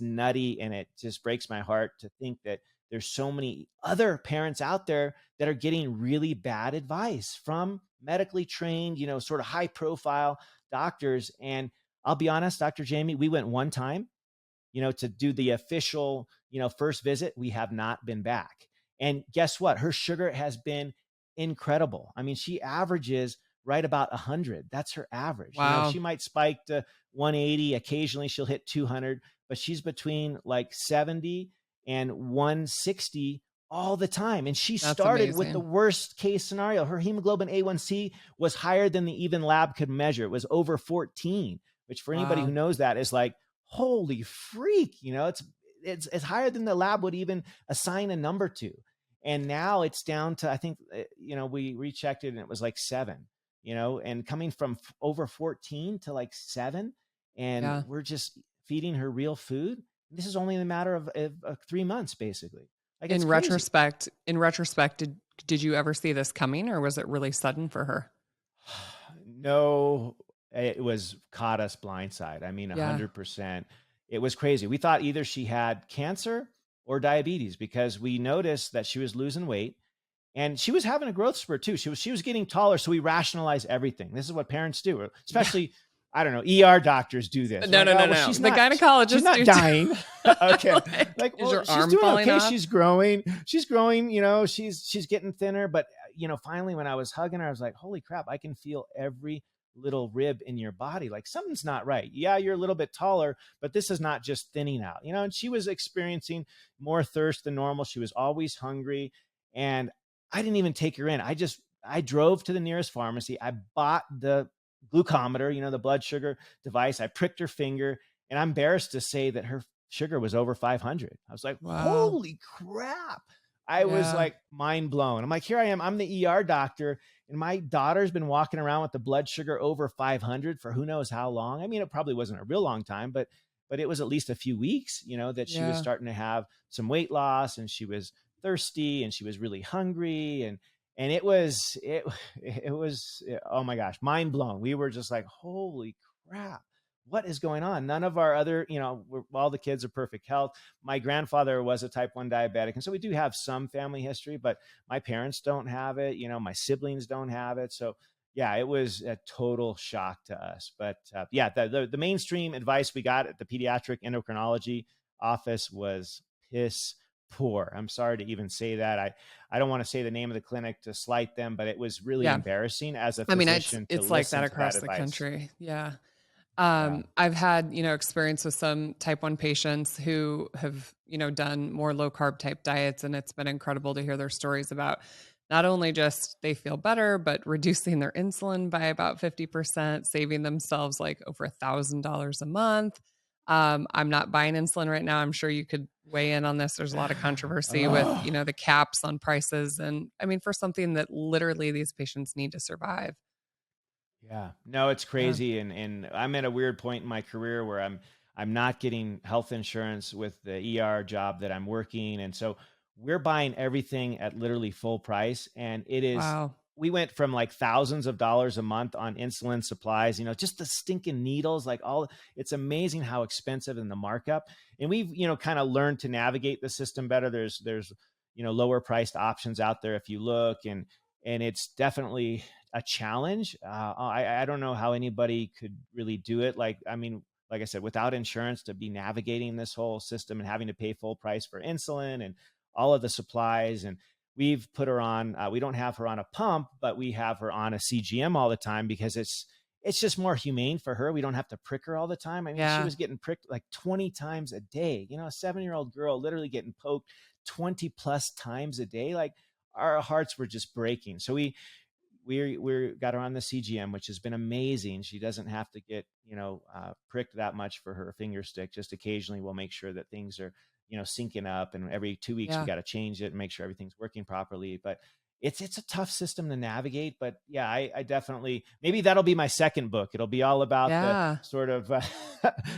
nutty. And it just breaks my heart to think that there's so many other parents out there that are getting really bad advice from medically trained, sort of high profile doctors. And I'll be honest, Dr. Jaime, we went one time, to do the official, first visit. We have not been back. And guess what? Her sugar has been incredible. I mean, she averages right about 100. That's her average. Wow. She might spike to 180. Occasionally she'll hit 200, but she's between like 70 and 160 all the time. And she That's started with the amazing. worst case scenario. Her hemoglobin A1C was higher than the even lab could measure. It was over 14, which for anybody who Wow. knows that is like, holy freak, it's higher than the lab would even assign a number to. And now it's down to, I think, we rechecked it and it was like 7, and coming from over 14 to like 7. And Yeah. we're just feeding her real food. This is only in a matter of 3 months, basically. Like, it's crazy. In retrospect, did you ever see this coming, or was it really sudden for her? No, it was caught us blindside. I mean, Yeah. 100%. It was crazy. We thought either she had cancer or diabetes because we noticed that she was losing weight and she was having a growth spurt too. She was getting taller. So we rationalize everything. This is what parents do, Yeah. especially, I don't know, ER doctors do this. We're No, like, no, oh, no, well, no. she's The she's gynecologists not do too. dying. Okay. Like, Like, is well, your she's arm doing falling okay. off? She's growing, she's getting thinner. But, finally when I was hugging her, I was like, holy crap, I can feel every little rib in your body. Like, something's not right. Yeah, you're a little bit taller, but this is not just thinning out, and she was experiencing more thirst than normal. She was always hungry. And I didn't even take her in. I drove to the nearest pharmacy. I bought the glucometer, the blood sugar device. I pricked her finger, and I'm embarrassed to say that her sugar was over 500. I was like, Wow. holy crap. I was Yeah. like mind blown. I'm like, here I am. I'm the ER doctor, and my daughter's been walking around with the blood sugar over 500 for who knows how long. I mean, it probably wasn't a real long time, but it was at least a few weeks, that she was Yeah. starting to have some weight loss, and she was thirsty, and she was really hungry, and it was oh my gosh, mind blown. We were just like, holy crap, what is going on? None of our other, all the kids are perfect health. My grandfather was a type 1 diabetic, and so we do have some family history, but my parents don't have it. My siblings don't have it. So yeah, it was a total shock to us. But yeah, the mainstream advice we got at the pediatric endocrinology office was piss poor. I'm sorry to even say that. I don't want to say the name of the clinic to slight them, but it was really Yeah. embarrassing as a I mean, it's physician to it's like that listen to that across the advice. country. Yeah. Yeah. I've had, experience with some type 1 patients who have, done more low carb type diets. And it's been incredible to hear their stories about not only just they feel better, but reducing their insulin by about 50%, saving themselves like over $1,000 a month. I'm not buying insulin right now. I'm sure you could weigh in on this. There's a lot of controversy with, Oh, the caps on prices. And I mean, for something that literally these patients need to survive. yeah. No, it's Yeah. crazy. And I'm at a weird point in my career where I'm not getting health insurance with the ER job that I'm working. And so we're buying everything at literally full price. And Wow. we went from like thousands of dollars a month on insulin supplies, just the stinking needles, like it's amazing how expensive and the markup. And we've, kind of learned to navigate the system better. There's, lower priced options out there if you look, and it's definitely a challenge. I don't know how anybody could really do it. Like, I mean, like I said, without insurance, to be navigating this whole system and having to pay full price for insulin and all of the supplies. And we've put her on, we don't have her on a pump, but we have her on a CGM all the time because it's just more humane for her. We don't have to prick her all the time. I mean, she Yeah. was getting pricked like 20 times a day, a 7-year-old girl literally getting poked 20 plus times a day. Like, our hearts were just breaking. So we got her on the CGM, which has been amazing. She doesn't have to get, pricked that much for her finger stick. Just occasionally we'll make sure that things are, syncing up, and every 2 weeks we Yeah. got to change it and make sure everything's working properly. But it's a tough system to navigate. But yeah, I definitely, maybe that'll be my second book. It'll be all about the Yeah. sort of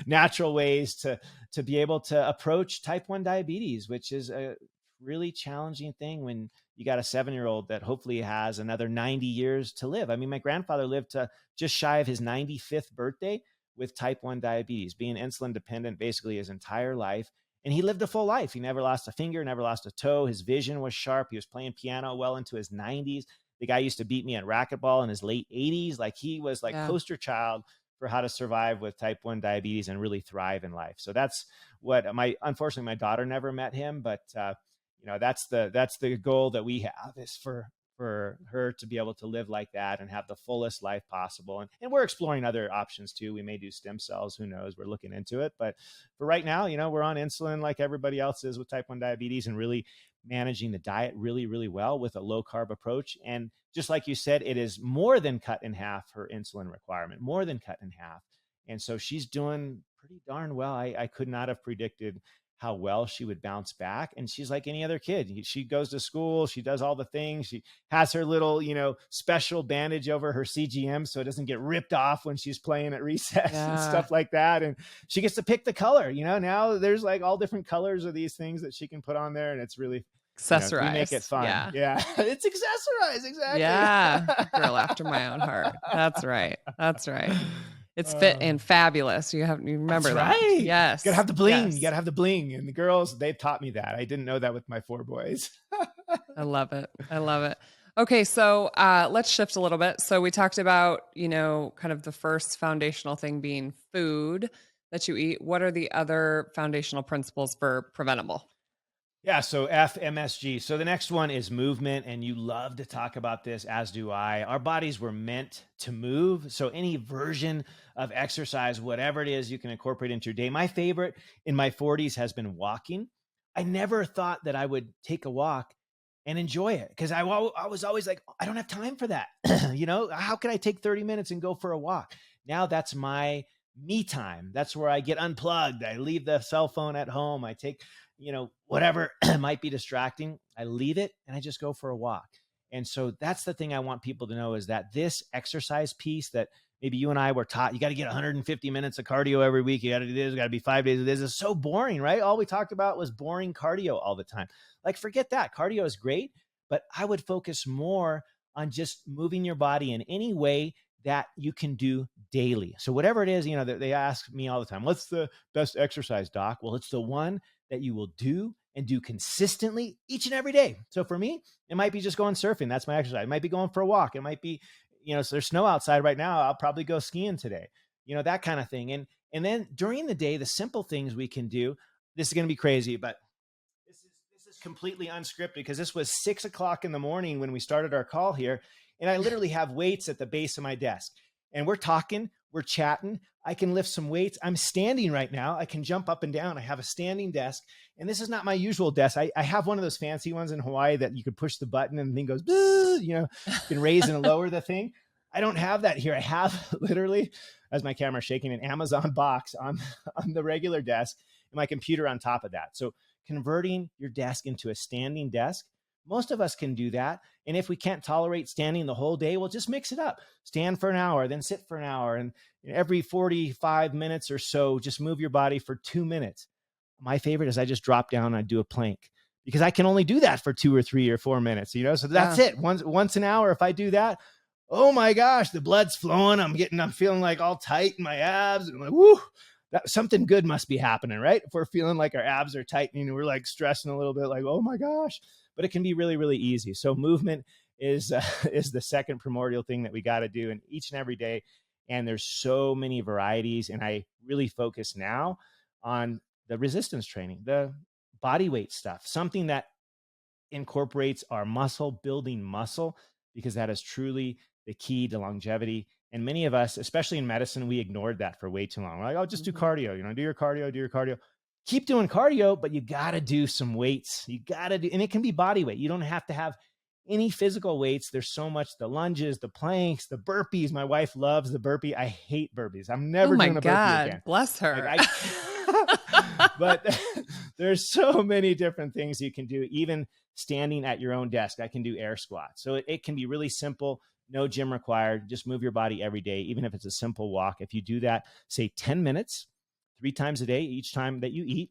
natural ways to be able to approach type 1 diabetes, which is a really challenging thing when you got a 7-year-old that hopefully has another 90 years to live. I mean, my grandfather lived to just shy of his 95th birthday with type 1 diabetes, being insulin dependent basically his entire life. And he lived a full life. He never lost a finger, never lost a toe. His vision was sharp. He was playing piano well into his 90s. The guy used to beat me at racquetball in his late 80s. Like, he was like Yeah. poster child for how to survive with type 1 diabetes and really thrive in life. So that's what unfortunately, my daughter never met him, but that's the goal that we have, is for her to be able to live like that and have the fullest life possible. And we're exploring other options too. We may do stem cells, who knows, we're looking into it. But for right now, we're on insulin like everybody else is with type 1 diabetes, and really managing the diet really, really well with a low carb approach. And just like you said, it is more than cut in half her insulin requirement, more than cut in half. And so she's doing pretty darn well. I could not have predicted how well she would bounce back. And she's like any other kid. She goes to school, she does all the things. She has her little, special bandage over her CGM so it doesn't get ripped off when she's playing at recess and stuff like that. And she gets to pick the color. Now there's like all different colors of these things that she can put on there. And it's really accessorized. We make it fun. Yeah. It's accessorized. Exactly. Yeah. Girl after my own heart. That's right. It's fit and fabulous. You remember that. Right. Yes. You gotta have the bling. You gotta have the bling. And the girls, they've taught me that. I didn't know that with my 4 boys. I love it. Okay. So let's shift a little bit. So we talked about, kind of the first foundational thing being food that you eat. What are the other foundational principles for preventable? Yeah, so FMSG. So the next one is movement, and you love to talk about this, as do I. Our bodies were meant to move. So any version of exercise, whatever it is, you can incorporate into your day. My favorite in my 40s has been walking. I never thought that I would take a walk and enjoy it because I was always like, I don't have time for that. How can I take 30 minutes and go for a walk? Now that's my me time. That's where I get unplugged. I leave the cell phone at home. I take whatever might be distracting, I leave it and I just go for a walk. And so that's the thing I want people to know is that this exercise piece that maybe you and I were taught, you got to get 150 minutes of cardio every week. You got to do this, got to be 5 days of this. It's so boring, right? All we talked about was boring cardio all the time. Like, forget that. Cardio is great, but I would focus more on just moving your body in any way that you can do daily. So whatever it is, they ask me all the time, what's the best exercise, doc? Well, it's the one that you will do and do consistently each and every day. So for me, it might be just going surfing. That's my exercise. It might be going for a walk. It might be, so there's snow outside right now. I'll probably go skiing today, that kind of thing. And then during the day, the simple things we can do, this is going to be crazy, but this is completely unscripted because this was 6 o'clock in the morning when we started our call here. And I literally have weights at the base of my desk and we're talking, we're chatting. I can lift some weights. I'm standing right now. I can jump up and down. I have a standing desk. And this is not my usual desk. I have one of those fancy ones in Hawaii that you could push the button and the thing goes, you can raise and lower the thing. I don't have that here. I have literally, as my camera's shaking, an Amazon box on the regular desk and my computer on top of that. So converting your desk into a standing desk, most of us can do that. And if we can't tolerate standing the whole day, we'll just mix it up. Stand for an hour, then sit for an hour. And every 45 minutes or so, just move your body for 2 minutes. My favorite is I just drop down and I do a plank because I can only do that for 2 or 3 or 4 minutes, so that's it. Once an hour, if I do that, oh my gosh, the blood's flowing. I'm feeling like all tight in my abs. And I'm like, whoo, something good must be happening, right? If we're feeling like our abs are tightening and we're like stressing a little bit, like, oh my gosh. But it can be really, really easy. So movement is the second primordial thing that we got to do in each and every day. And there's so many varieties. And I really focus now on the resistance training, the body weight stuff, something that incorporates our muscle, building muscle, because that is truly the key to longevity. And many of us, especially in medicine, we ignored that for way too long. We're like, oh, just do cardio, do your cardio. Keep doing cardio, but you got to do some weights. You got to do, and it can be body weight. You don't have to have any physical weights. There's so much, the lunges, the planks, the burpees. My wife loves the burpee. I hate burpees. I'm never doing a burpee again. Bless her. But there's so many different things you can do, even standing at your own desk. I can do air squats. So it can be really simple. No gym required. Just move your body every day, even if it's a simple walk. If you do that, say 10 minutes, 3 times a day, each time that you eat,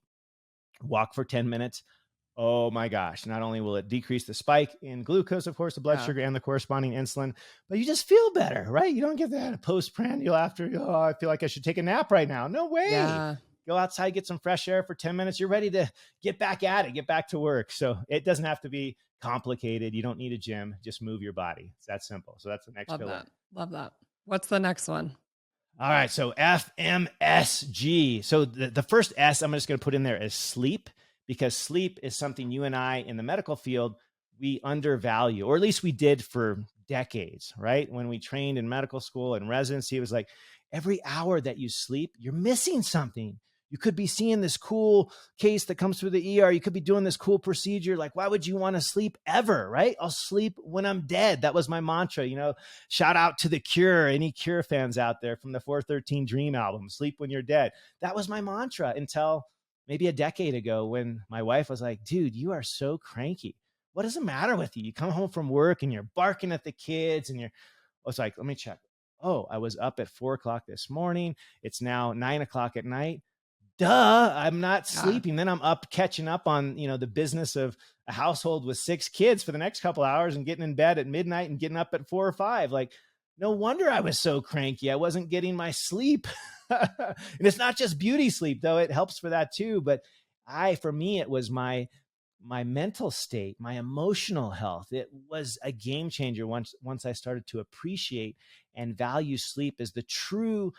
walk for 10 minutes. Oh my gosh. Not only will it decrease the spike in glucose, of course, the blood sugar and the corresponding insulin, but you just feel better, right? You don't get that postprandial after, oh, I feel like I should take a nap right now. No way. Yeah. Go outside, get some fresh air for 10 minutes. You're ready to get back at it, get back to work. So it doesn't have to be complicated. You don't need a gym. Just move your body. It's that simple. So that's the next pillar. Love that. What's the next one? All right. So FMSG. So the first S I'm just going to put in there is sleep, because sleep is something you and I in the medical field, we undervalue, or at least we did for decades, right? When we trained in medical school and residency, it was like every hour that you sleep, you're missing something. You could be seeing this cool case that comes through the ER. You could be doing this cool procedure. Like, why would you want to sleep ever, right? I'll sleep when I'm dead. That was my mantra, shout out to The Cure, any Cure fans out there from the 413 Dream album, sleep when you're dead. That was my mantra until maybe a decade ago when my wife was like, dude, you are so cranky. What does the matter with you? You come home from work and you're barking at the kids and I was like, let me check. Oh, I was up at 4 o'clock this morning. It's now 9 o'clock at night. Duh, I'm not sleeping. Then I'm up catching up on, the business of a household with 6 kids for the next couple hours and getting in bed at midnight and getting up at 4 or 5. Like, no wonder I was so cranky. I wasn't getting my sleep. And it's not just beauty sleep, though. It helps for that too. But for me, it was my mental state, my emotional health. It was a game changer once I started to appreciate and value sleep as the true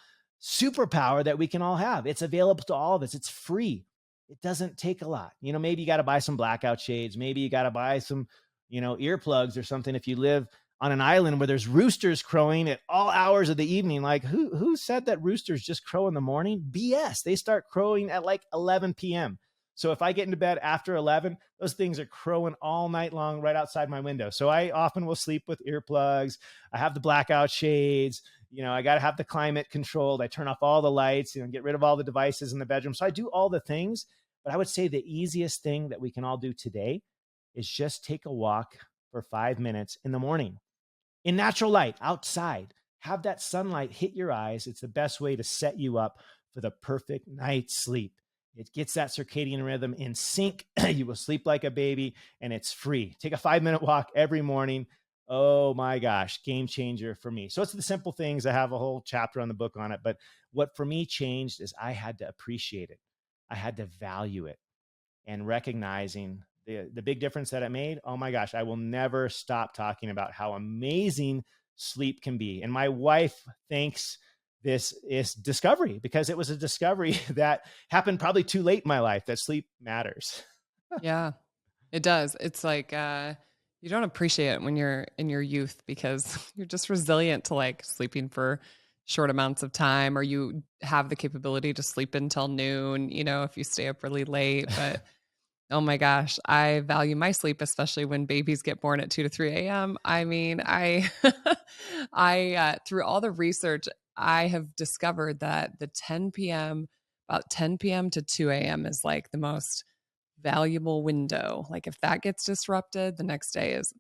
superpower that we can all have. It's available to all of us. It's free. It doesn't take a lot. Maybe you got to buy some blackout shades. Maybe you got to buy some, earplugs or something if you live on an island where there's roosters crowing at all hours of the evening. Like who said that roosters just crow in the morning? BS. They start crowing at like 11 p.m. So if I get into bed after 11, those things are crowing all night long right outside my window. So I often will sleep with earplugs. I have the blackout shades. I got to have the climate controlled. I turn off all the lights, get rid of all the devices in the bedroom. So I do all the things, but I would say the easiest thing that we can all do today is just take a walk for 5 minutes in the morning in natural light outside. Have that sunlight hit your eyes. It's the best way to set you up for the perfect night's sleep. It gets that circadian rhythm in sync. You will sleep like a baby, and it's free. Take a 5-minute walk every morning. Oh my gosh, game changer for me. So it's the simple things. I have a whole chapter on the book on it. But what for me changed is I had to appreciate it. I had to value it, and recognizing the big difference that it made. Oh my gosh, I will never stop talking about how amazing sleep can be. And my wife thinks this is discovery, because it was a discovery that happened probably too late in my life, that sleep matters. Yeah, it does. It's like you don't appreciate it when you're in your youth because you're just resilient to like sleeping for short amounts of time, or you have the capability to sleep until noon, if you stay up really late. But oh my gosh, I value my sleep, especially when babies get born at 2 to 3 a.m. I mean, through all the research, I have discovered that the 10 p.m., about 10 p.m. to 2 a.m. is like the most valuable window. Like if that gets disrupted, the next day is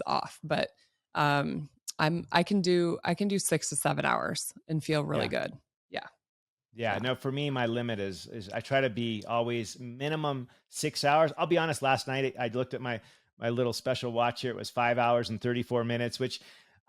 off. But I can do 6 to 7 hours and feel really good. Yeah. Yeah, no, for me, my limit is I try to be always minimum 6 hours. I'll be honest, last night I looked at my little special watch here. It was 5 hours and 34 minutes, which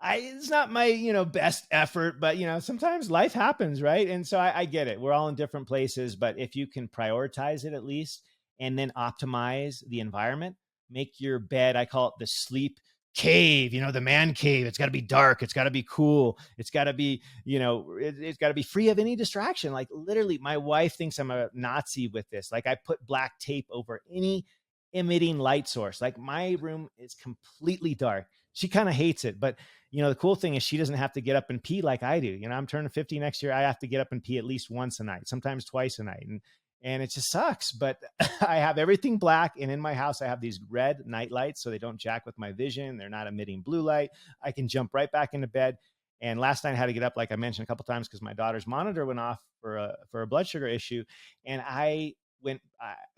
it's not my, best effort, but sometimes life happens, right? And so I get it. We're all in different places, but if you can prioritize it at least, and then optimize the environment, make your bed, I call it the sleep cave, the man cave. It's got to be dark. It's got to be cool. It's got to be, it's got to be free of any distraction. Like literally, my wife thinks I'm a Nazi with this. Like I put black tape over any emitting light source. Like my room is completely dark. She kind of hates it, but the cool thing is she doesn't have to get up and pee like I do. I'm turning 50 next year. I have to get up and pee at least once a night, sometimes twice a night. And it just sucks, but I have everything black. And in my house, I have these red night lights so they don't jack with my vision. They're not emitting blue light. I can jump right back into bed. And last night I had to get up, like I mentioned a couple of times, because my daughter's monitor went off for a blood sugar issue. And I went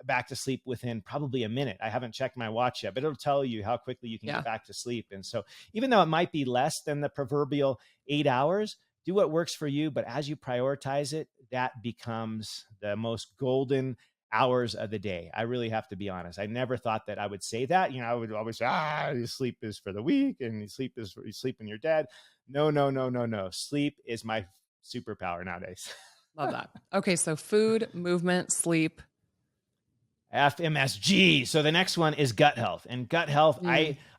back to sleep within probably a minute. I haven't checked my watch yet, but it'll tell you how quickly you can get back to sleep. And so even though it might be less than the proverbial 8 hours, do what works for you. But as you prioritize it, that becomes the most golden hours of the day. I really have to be honest. I never thought that I would say that. I would always say, sleep is for the weak and sleep when you're dead. No. Sleep is my superpower nowadays. Love that. Okay. So food, movement, sleep. FMSG. So the next one is gut health. And gut health,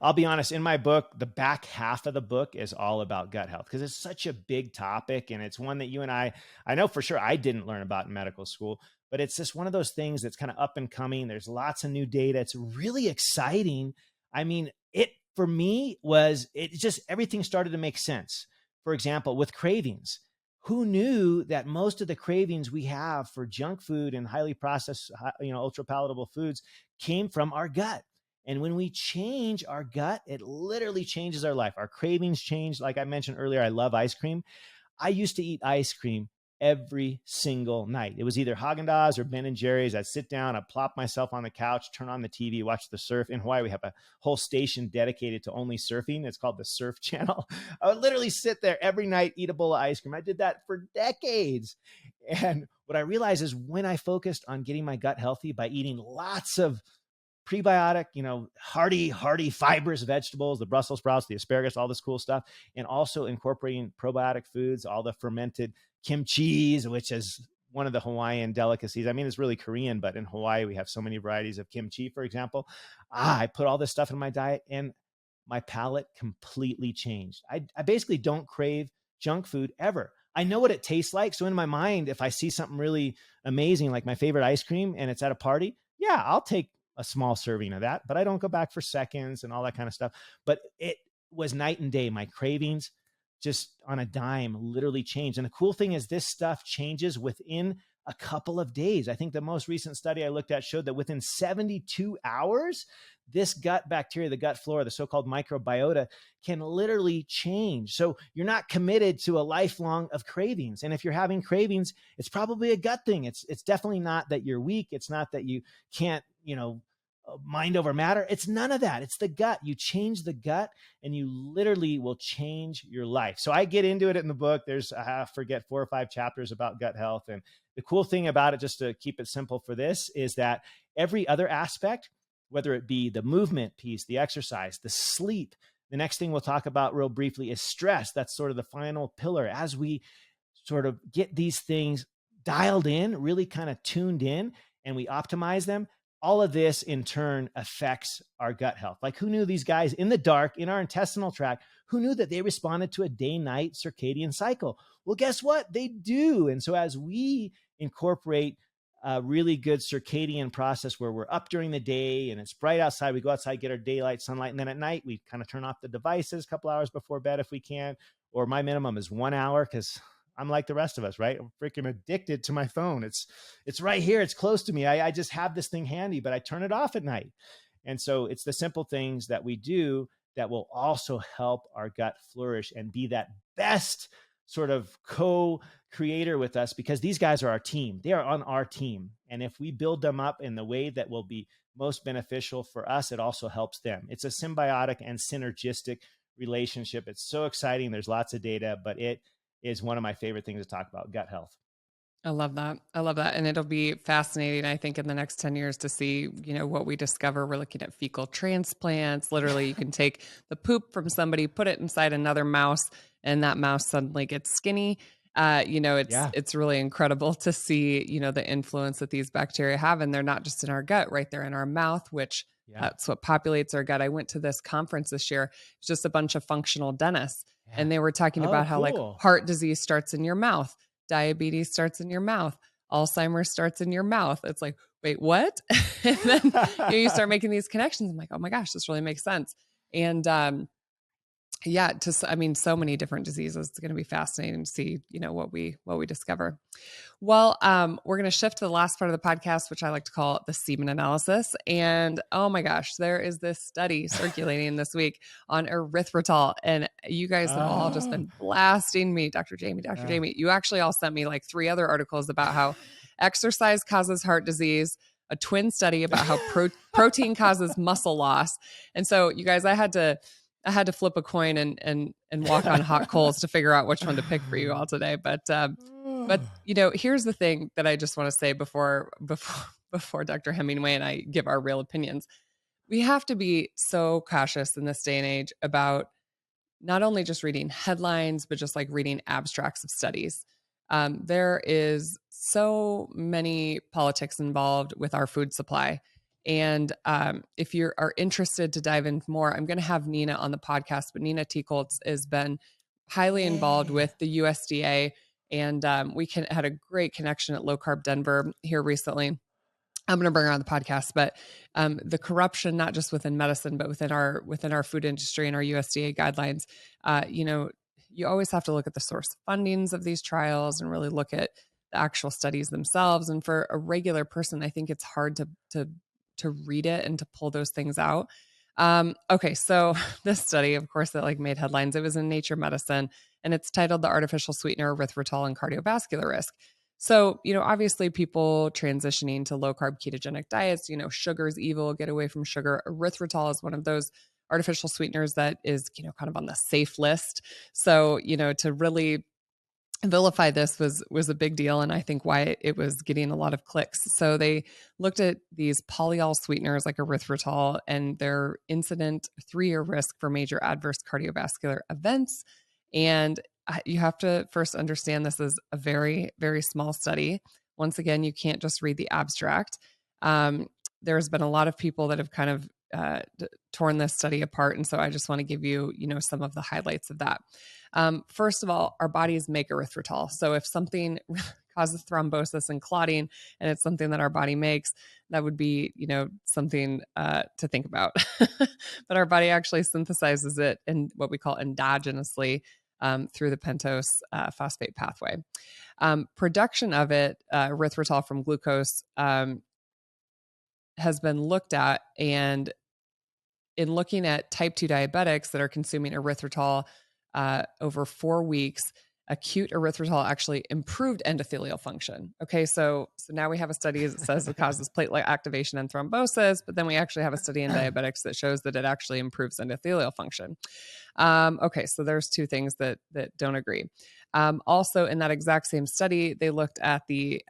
I'll be honest, in my book, the back half of the book is all about gut health because it's such a big topic. And it's one that you and I know for sure I didn't learn about in medical school, but it's just one of those things that's kind of up and coming. There's lots of new data. It's really exciting. I mean, for me, everything started to make sense. For example, with cravings. who knew that most of the cravings we have for junk food and highly processed, ultra palatable foods came from our gut? And when we change our gut, it literally changes our life. Our cravings change. Like I mentioned earlier, I love ice cream. I used to eat ice cream every single night. It was either Haagen-Dazs or Ben and Jerry's. I'd sit down, I'd plop myself on the couch, turn on the TV, watch the surf. In Hawaii, we have a whole station dedicated to only surfing. It's called the Surf Channel. I would literally sit there every night, eat a bowl of ice cream. I did that for decades. And what I realized is when I focused on getting my gut healthy by eating lots of prebiotic, hearty, fibrous vegetables, the Brussels sprouts, the asparagus, all this cool stuff, and also incorporating probiotic foods, all the fermented kimchi, which is one of the Hawaiian delicacies. I mean, it's really Korean, but in Hawaii, we have so many varieties of kimchi, for example. I put all this stuff in my diet and my palate completely changed. I basically don't crave junk food ever. I know what it tastes like. So in my mind, if I see something really amazing, like my favorite ice cream, and it's at a party, yeah, I'll take a small serving of that, but I don't go back for seconds and all that kind of stuff. But it was night and day. My cravings just on a dime literally changed. And the cool thing is this stuff changes within a couple of days. I think the most recent study I looked at showed that within 72 hours, this gut bacteria, the gut flora, the so-called microbiota, can literally change. So you're not committed to a lifelong of cravings. And if you're having cravings, it's probably a gut thing. It's definitely not that you're weak. It's not that you can't, mind over matter. It's none of that. It's the gut. You change the gut and you literally will change your life. So I get into it in the book. There's, I forget, 4 or 5 chapters about gut health. And the cool thing about it, just to keep it simple for this, is that every other aspect, whether it be the movement piece, the exercise, the sleep, the next thing we'll talk about real briefly is stress. That's sort of the final pillar. As we sort of get these things dialed in, really kind of tuned in, and we optimize them, all of this in turn affects our gut health. Like, who knew these guys in the dark, in our intestinal tract, who knew that they responded to a day-night circadian cycle? Well, guess what? They do. And so as we incorporate a really good circadian process where we're up during the day and it's bright outside, we go outside, get our daylight sunlight. And then at night, we kind of turn off the devices a couple hours before bed if we can, or my minimum is 1 hour, because I'm like the rest of us, right? I'm freaking addicted to my phone. It's right here. It's close to me. I just have this thing handy, but I turn it off at night. And so it's the simple things that we do that will also help our gut flourish and be that best sort of co-creator with us, because these guys are our team. They are on our team. And if we build them up in the way that will be most beneficial for us, it also helps them. It's a symbiotic and synergistic relationship. It's so exciting. There's lots of data, but it is one of my favorite things to talk about, gut health. I love that. I love that. And it'll be fascinating, I think, in the next 10 years to see, what we discover. We're looking at fecal transplants. Literally, you can take the poop from somebody, put it inside another mouse, and that mouse suddenly gets skinny. It's really incredible to see, the influence that these bacteria have. And they're not just in our gut, right? They're in our mouth, which that's what populates our gut. I went to this conference this year. It's just a bunch of functional dentists. Yeah. And they were talking about how like heart disease starts in your mouth. Diabetes starts in your mouth. Alzheimer's starts in your mouth. It's like, wait, what? And then you start making these connections. I'm like, oh my gosh, this really makes sense. And so many different diseases. It's going to be fascinating to see, what we discover. Well, we're going to shift to the last part of the podcast, which I like to call the semen analysis. And oh my gosh, there is this study circulating this week on erythritol. And you guys have all just been blasting me, Dr. Jaime, Jaime. You actually all sent me like 3 other articles about how exercise causes heart disease, a twin study about how protein causes muscle loss. And so you guys, I had to flip a coin and walk on hot coals to figure out which one to pick for you all today. But here's the thing that I just want to say before Dr. Hemingway and I give our real opinions. We have to be so cautious in this day and age about not only just reading headlines, but just like reading abstracts of studies. There is so many politics involved with our food supply. And if you are interested to dive in more, I'm going to have Nina on the podcast, but Nina Teakoltz has been highly involved with the USDA. And we had a great connection at Low Carb Denver here recently. I'm going to bring her on the podcast, but the corruption, not just within medicine, but within our food industry and our USDA guidelines, you always have to look at the source fundings of these trials and really look at the actual studies themselves. And for a regular person, I think it's hard to read it and to pull those things out. Okay, so this study, of course, that like made headlines. It was in Nature Medicine, and it's titled "The Artificial Sweetener, Erythritol, and Cardiovascular Risk." So, obviously, people transitioning to low carb ketogenic diets, sugar is evil. Get away from sugar. Erythritol is one of those artificial sweeteners that is, kind of on the safe list. So, to really vilify this was a big deal, and I think why it was getting a lot of clicks. So they looked at these polyol sweeteners like erythritol and their incident 3-year risk for major adverse cardiovascular events. And you have to first understand this is a very, very small study. Once again, you can't just read the abstract. There's been a lot of people that have kind of torn this study apart, and so I just want to give you, some of the highlights of that. First of all, our bodies make erythritol. So if something causes thrombosis and clotting, and it's something that our body makes, that would be, something to think about. But our body actually synthesizes it in what we call endogenously through the pentose phosphate pathway. Production of it, erythritol from glucose, has been looked at, and in looking at type 2 diabetics that are consuming erythritol over 4 weeks, acute erythritol actually improved endothelial function. Okay, so now we have a study that says it causes platelet activation and thrombosis, but then we actually have a study in diabetics that shows that it actually improves endothelial function. Okay, so there's two things that don't agree. Also, in that exact same study, they looked at the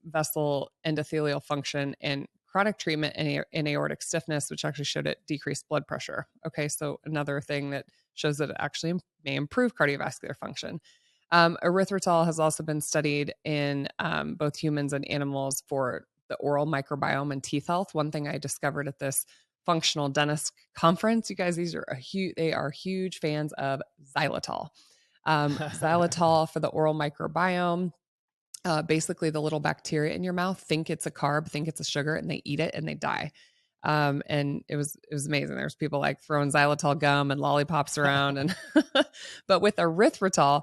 vessel endothelial function and chronic treatment in aortic stiffness, which actually showed it decreased blood pressure. Okay, so another thing that shows that it actually may improve cardiovascular function. Erythritol has also been studied in both humans and animals for the oral microbiome and teeth health. One thing I discovered at this functional dentist conference, you guys, they are huge fans of xylitol. Xylitol for the oral microbiome. Basically, the little bacteria in your mouth think it's a carb, think it's a sugar, and they eat it and they die. And it was amazing. There's people like throwing xylitol gum and lollipops around, and but with erythritol,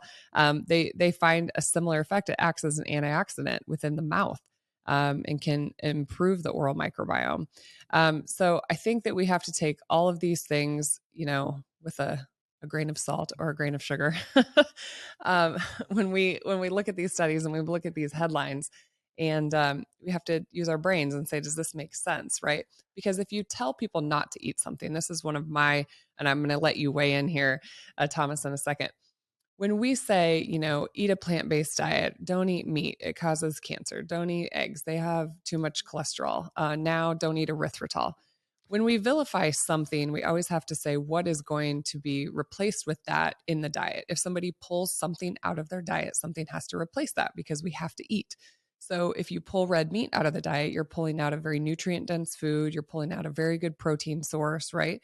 they find a similar effect. It acts as an antioxidant within the mouth, and can improve the oral microbiome. So I think that we have to take all of these things, with a grain of salt or a grain of sugar when we look at these studies and we look at these headlines, and we have to use our brains and say, does this make sense, right? Because if you tell people not to eat something, this is one of my, and I'm going to let you weigh in here, Thomas, in a second. When we say, eat a plant-based diet, don't eat meat, it causes cancer, don't eat eggs, they have too much cholesterol, now don't eat erythritol. When we vilify something, we always have to say what is going to be replaced with that in the diet. If somebody pulls something out of their diet, something has to replace that because we have to eat. So if you pull red meat out of the diet, you're pulling out a very nutrient-dense food, you're pulling out a very good protein source, right?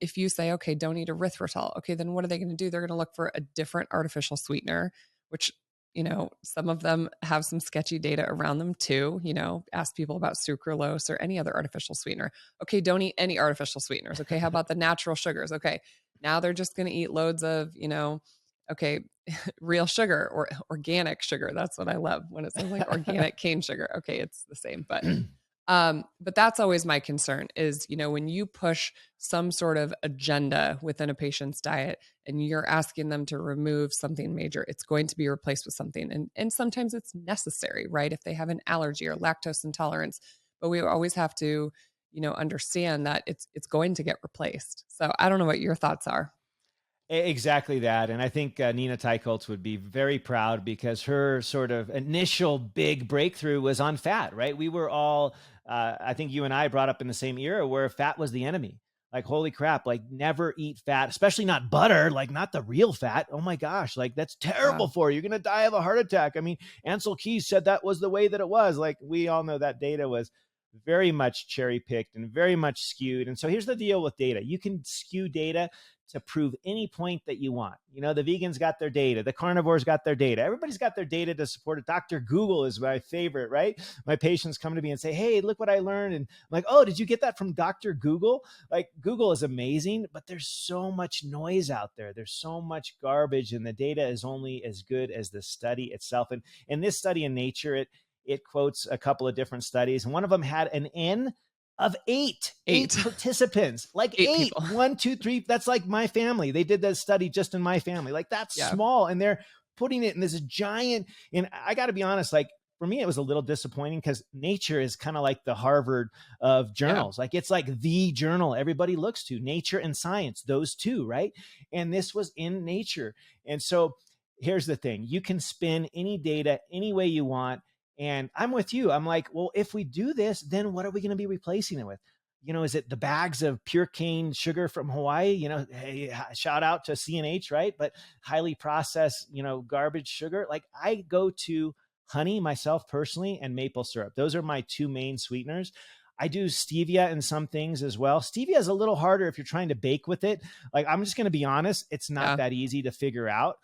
If you say, okay, don't eat erythritol, okay, then what are they going to do? They're going to look for a different artificial sweetener, which some of them have some sketchy data around them too. Ask people about sucralose or any other artificial sweetener. Okay, don't eat any artificial sweeteners. Okay, how about the natural sugars? Okay, now they're just going to eat loads of, okay, real sugar or organic sugar. That's what I love when it says like organic cane sugar. Okay, it's the same, but that's always my concern is, when you push some sort of agenda within a patient's diet and you're asking them to remove something major, it's going to be replaced with something. And sometimes it's necessary, right? If they have an allergy or lactose intolerance, but we always have to, understand that it's going to get replaced. So I don't know what your thoughts are. Exactly that. And I think Nina Teicholz would be very proud because her sort of initial big breakthrough was on fat, right? We were all, I think you and I brought up in the same era where fat was the enemy. Like, holy crap, like never eat fat, especially not butter, like not the real fat. Oh my gosh, like that's terrible for you. You're going to die of a heart attack. I mean, Ansel Keys said that was the way that it was. Like we all know that data was very much cherry picked and very much skewed. And so here's the deal with data. You can skew data to prove any point that you want. The vegans got their data, the carnivores got their data, everybody's got their data to support it. Dr. Google is my favorite, right? My patients come to me and say, hey, look what I learned. And I'm like, oh, did you get that from Dr. Google? Like, Google is amazing, but there's so much noise out there. There's so much garbage, and the data is only as good as the study itself. And in this study in Nature, it quotes a couple of different studies, and one of them had an N of eight participants, like Eight eight, people. 1, 2, 3. That's like my family. They did that study just in my family. Like, that's small. And they're putting it in this giant, and I got to be honest, like, for me, it was a little disappointing because Nature is kind of like the Harvard of journals. Like, it's like the journal everybody looks to, Nature and Science, those two, right? And this was in Nature. And so here's the thing. You can spin any data any way you want. And I'm with you. I'm like, well, if we do this, then what are we going to be replacing it with? Is it the bags of pure cane sugar from Hawaii? Hey, shout out to CNH, right? But highly processed, garbage sugar. Like, I go to honey myself personally and maple syrup. Those are my two main sweeteners. I do stevia in some things as well. Stevia is a little harder if you're trying to bake with it. Like, I'm just going to be honest, it's not that easy to figure out,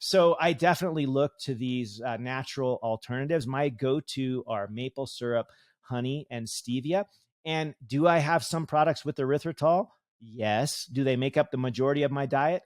So I definitely look to these natural alternatives. My go-to are maple syrup, honey, and stevia. And do I have some products with erythritol? Yes. Do they make up the majority of my diet?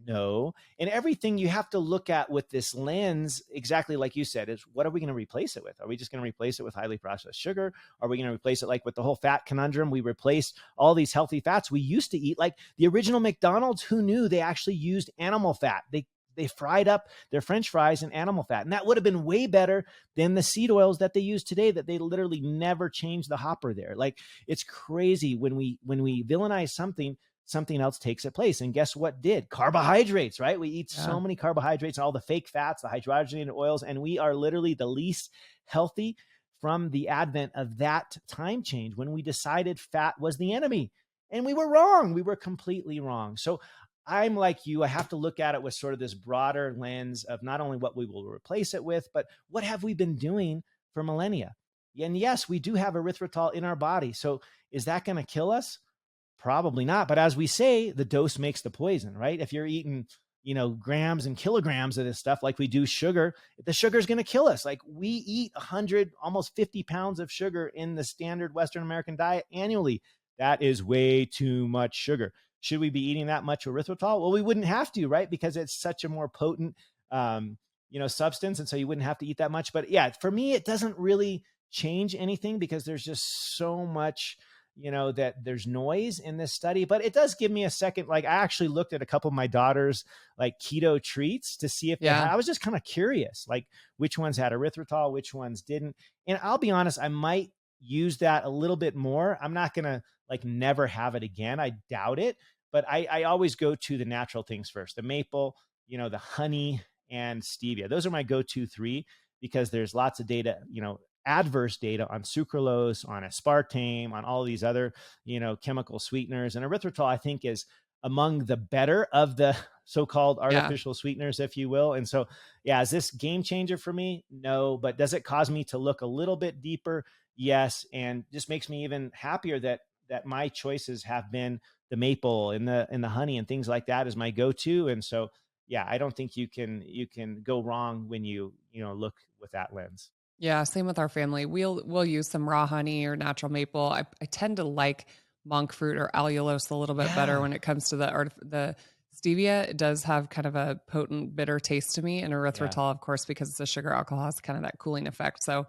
No. And everything you have to look at with this lens, exactly like you said, is what are we going to replace it with? Are we just going to replace it with highly processed sugar? Are we going to replace it like with the whole fat conundrum? We replaced all these healthy fats we used to eat, like the original McDonald's. Who knew they actually used animal fat? They fried up their French fries in animal fat. And that would have been way better than the seed oils that they use today, that they literally never changed the hopper there. Like, it's crazy when we villainize something else takes its place. And guess what did? Carbohydrates, right? We eat so many carbohydrates, all the fake fats, the hydrogenated oils, and we are literally the least healthy from the advent of that time change when we decided fat was the enemy. And we were wrong. We were completely wrong. So I'm like you. I have to look at it with sort of this broader lens of not only what we will replace it with, but what have we been doing for millennia? And yes, we do have erythritol in our body. So is that going to kill us? Probably not. But as we say, the dose makes the poison, right? If you're eating, grams and kilograms of this stuff, like we do sugar, the sugar is going to kill us. Like, we eat 100, almost 50 pounds of sugar in the standard Western American diet annually. That is way too much sugar. Should we be eating that much erythritol? Well, we wouldn't have to, right? Because it's such a more potent, substance. And so you wouldn't have to eat that much. But yeah, for me, it doesn't really change anything because there's just so much, that there's noise in this study. But it does give me a second. Like, I actually looked at a couple of my daughter's like keto treats to see if they had, I was just kind of curious, like which ones had erythritol, which ones didn't. And I'll be honest, I might use that a little bit more. I'm not going to like never have it again. I doubt it. But I always go to the natural things first, the maple, the honey, and stevia. Those are my go-to three because there's lots of data, adverse data on sucralose, on aspartame, on all these other, chemical sweeteners. And erythritol, I think, is among the better of the so-called artificial sweeteners, if you will. And so, yeah, is this game changer for me? No. But does it cause me to look a little bit deeper? Yes. And just makes me even happier that my choices have been the maple and the honey and things like that is my go-to. And so, yeah, I don't think you can go wrong when you look with that lens. Yeah, same with our family. We'll use some raw honey or natural maple. I tend to like monk fruit or allulose a little bit better when it comes to the stevia. It does have kind of a potent bitter taste to me, and erythritol, of course, because it's a sugar alcohol, has kind of that cooling effect. So,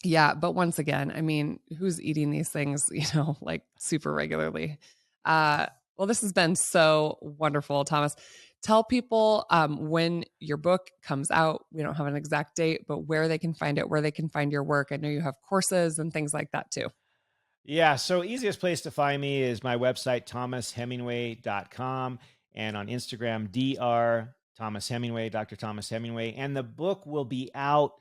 yeah, but once again, I mean, who's eating these things, like super regularly? Well, this has been so wonderful, Thomas. Tell people when your book comes out. We don't have an exact date, but where they can find it, where they can find your work. I know you have courses and things like that too. Yeah. So easiest place to find me is my website, thomashemingway.com, and on Instagram, Dr. Thomas Hemingway, Dr. Thomas Hemingway. And the book will be out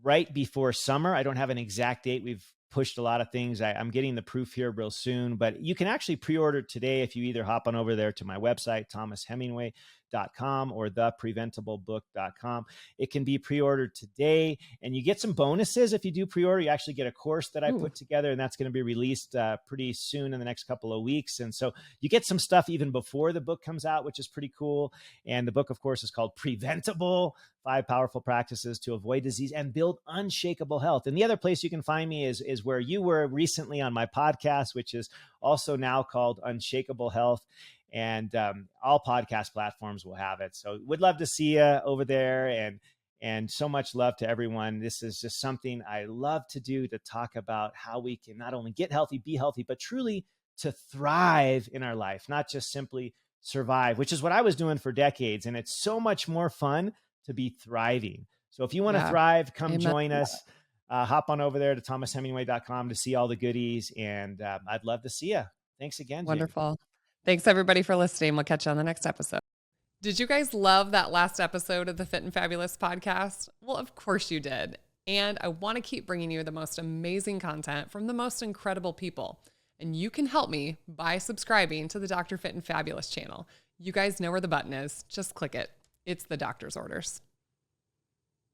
right before summer. I don't have an exact date. We've pushed a lot of things. I'm getting the proof here real soon, but you can actually pre-order today if you either hop on over there to my website, thomashemingway.com or thepreventablebook.com. It can be pre-ordered today, and you get some bonuses if you do pre-order. You actually get a course that I put together, and that's going to be released pretty soon in the next couple of weeks. And so you get some stuff even before the book comes out, which is pretty cool. And the book, of course, is called Preventable: 5 Powerful Practices to Avoid Disease and Build Unshakable Health. And the other place you can find me is where you were recently on my podcast, which is also now called Unshakable Health. And all podcast platforms will have it. So would love to see you over there, and so much love to everyone. This is just something I love to do, to talk about how we can not only get healthy, be healthy, but truly to thrive in our life, not just simply survive, which is what I was doing for decades. And it's so much more fun to be thriving. So if you want to thrive, come join us. Hop on over there to thomashemingway.com to see all the goodies. And I'd love to see you. Thanks again, Wonderful. Jamie. Thanks everybody for listening. We'll catch you on the next episode. Did you guys love that last episode of the Fit and Fabulous podcast? Well, of course you did. And I want to keep bringing you the most amazing content from the most incredible people. And you can help me by subscribing to the Dr. Fit and Fabulous channel. You guys know where the button is. Just click it. It's the doctor's orders.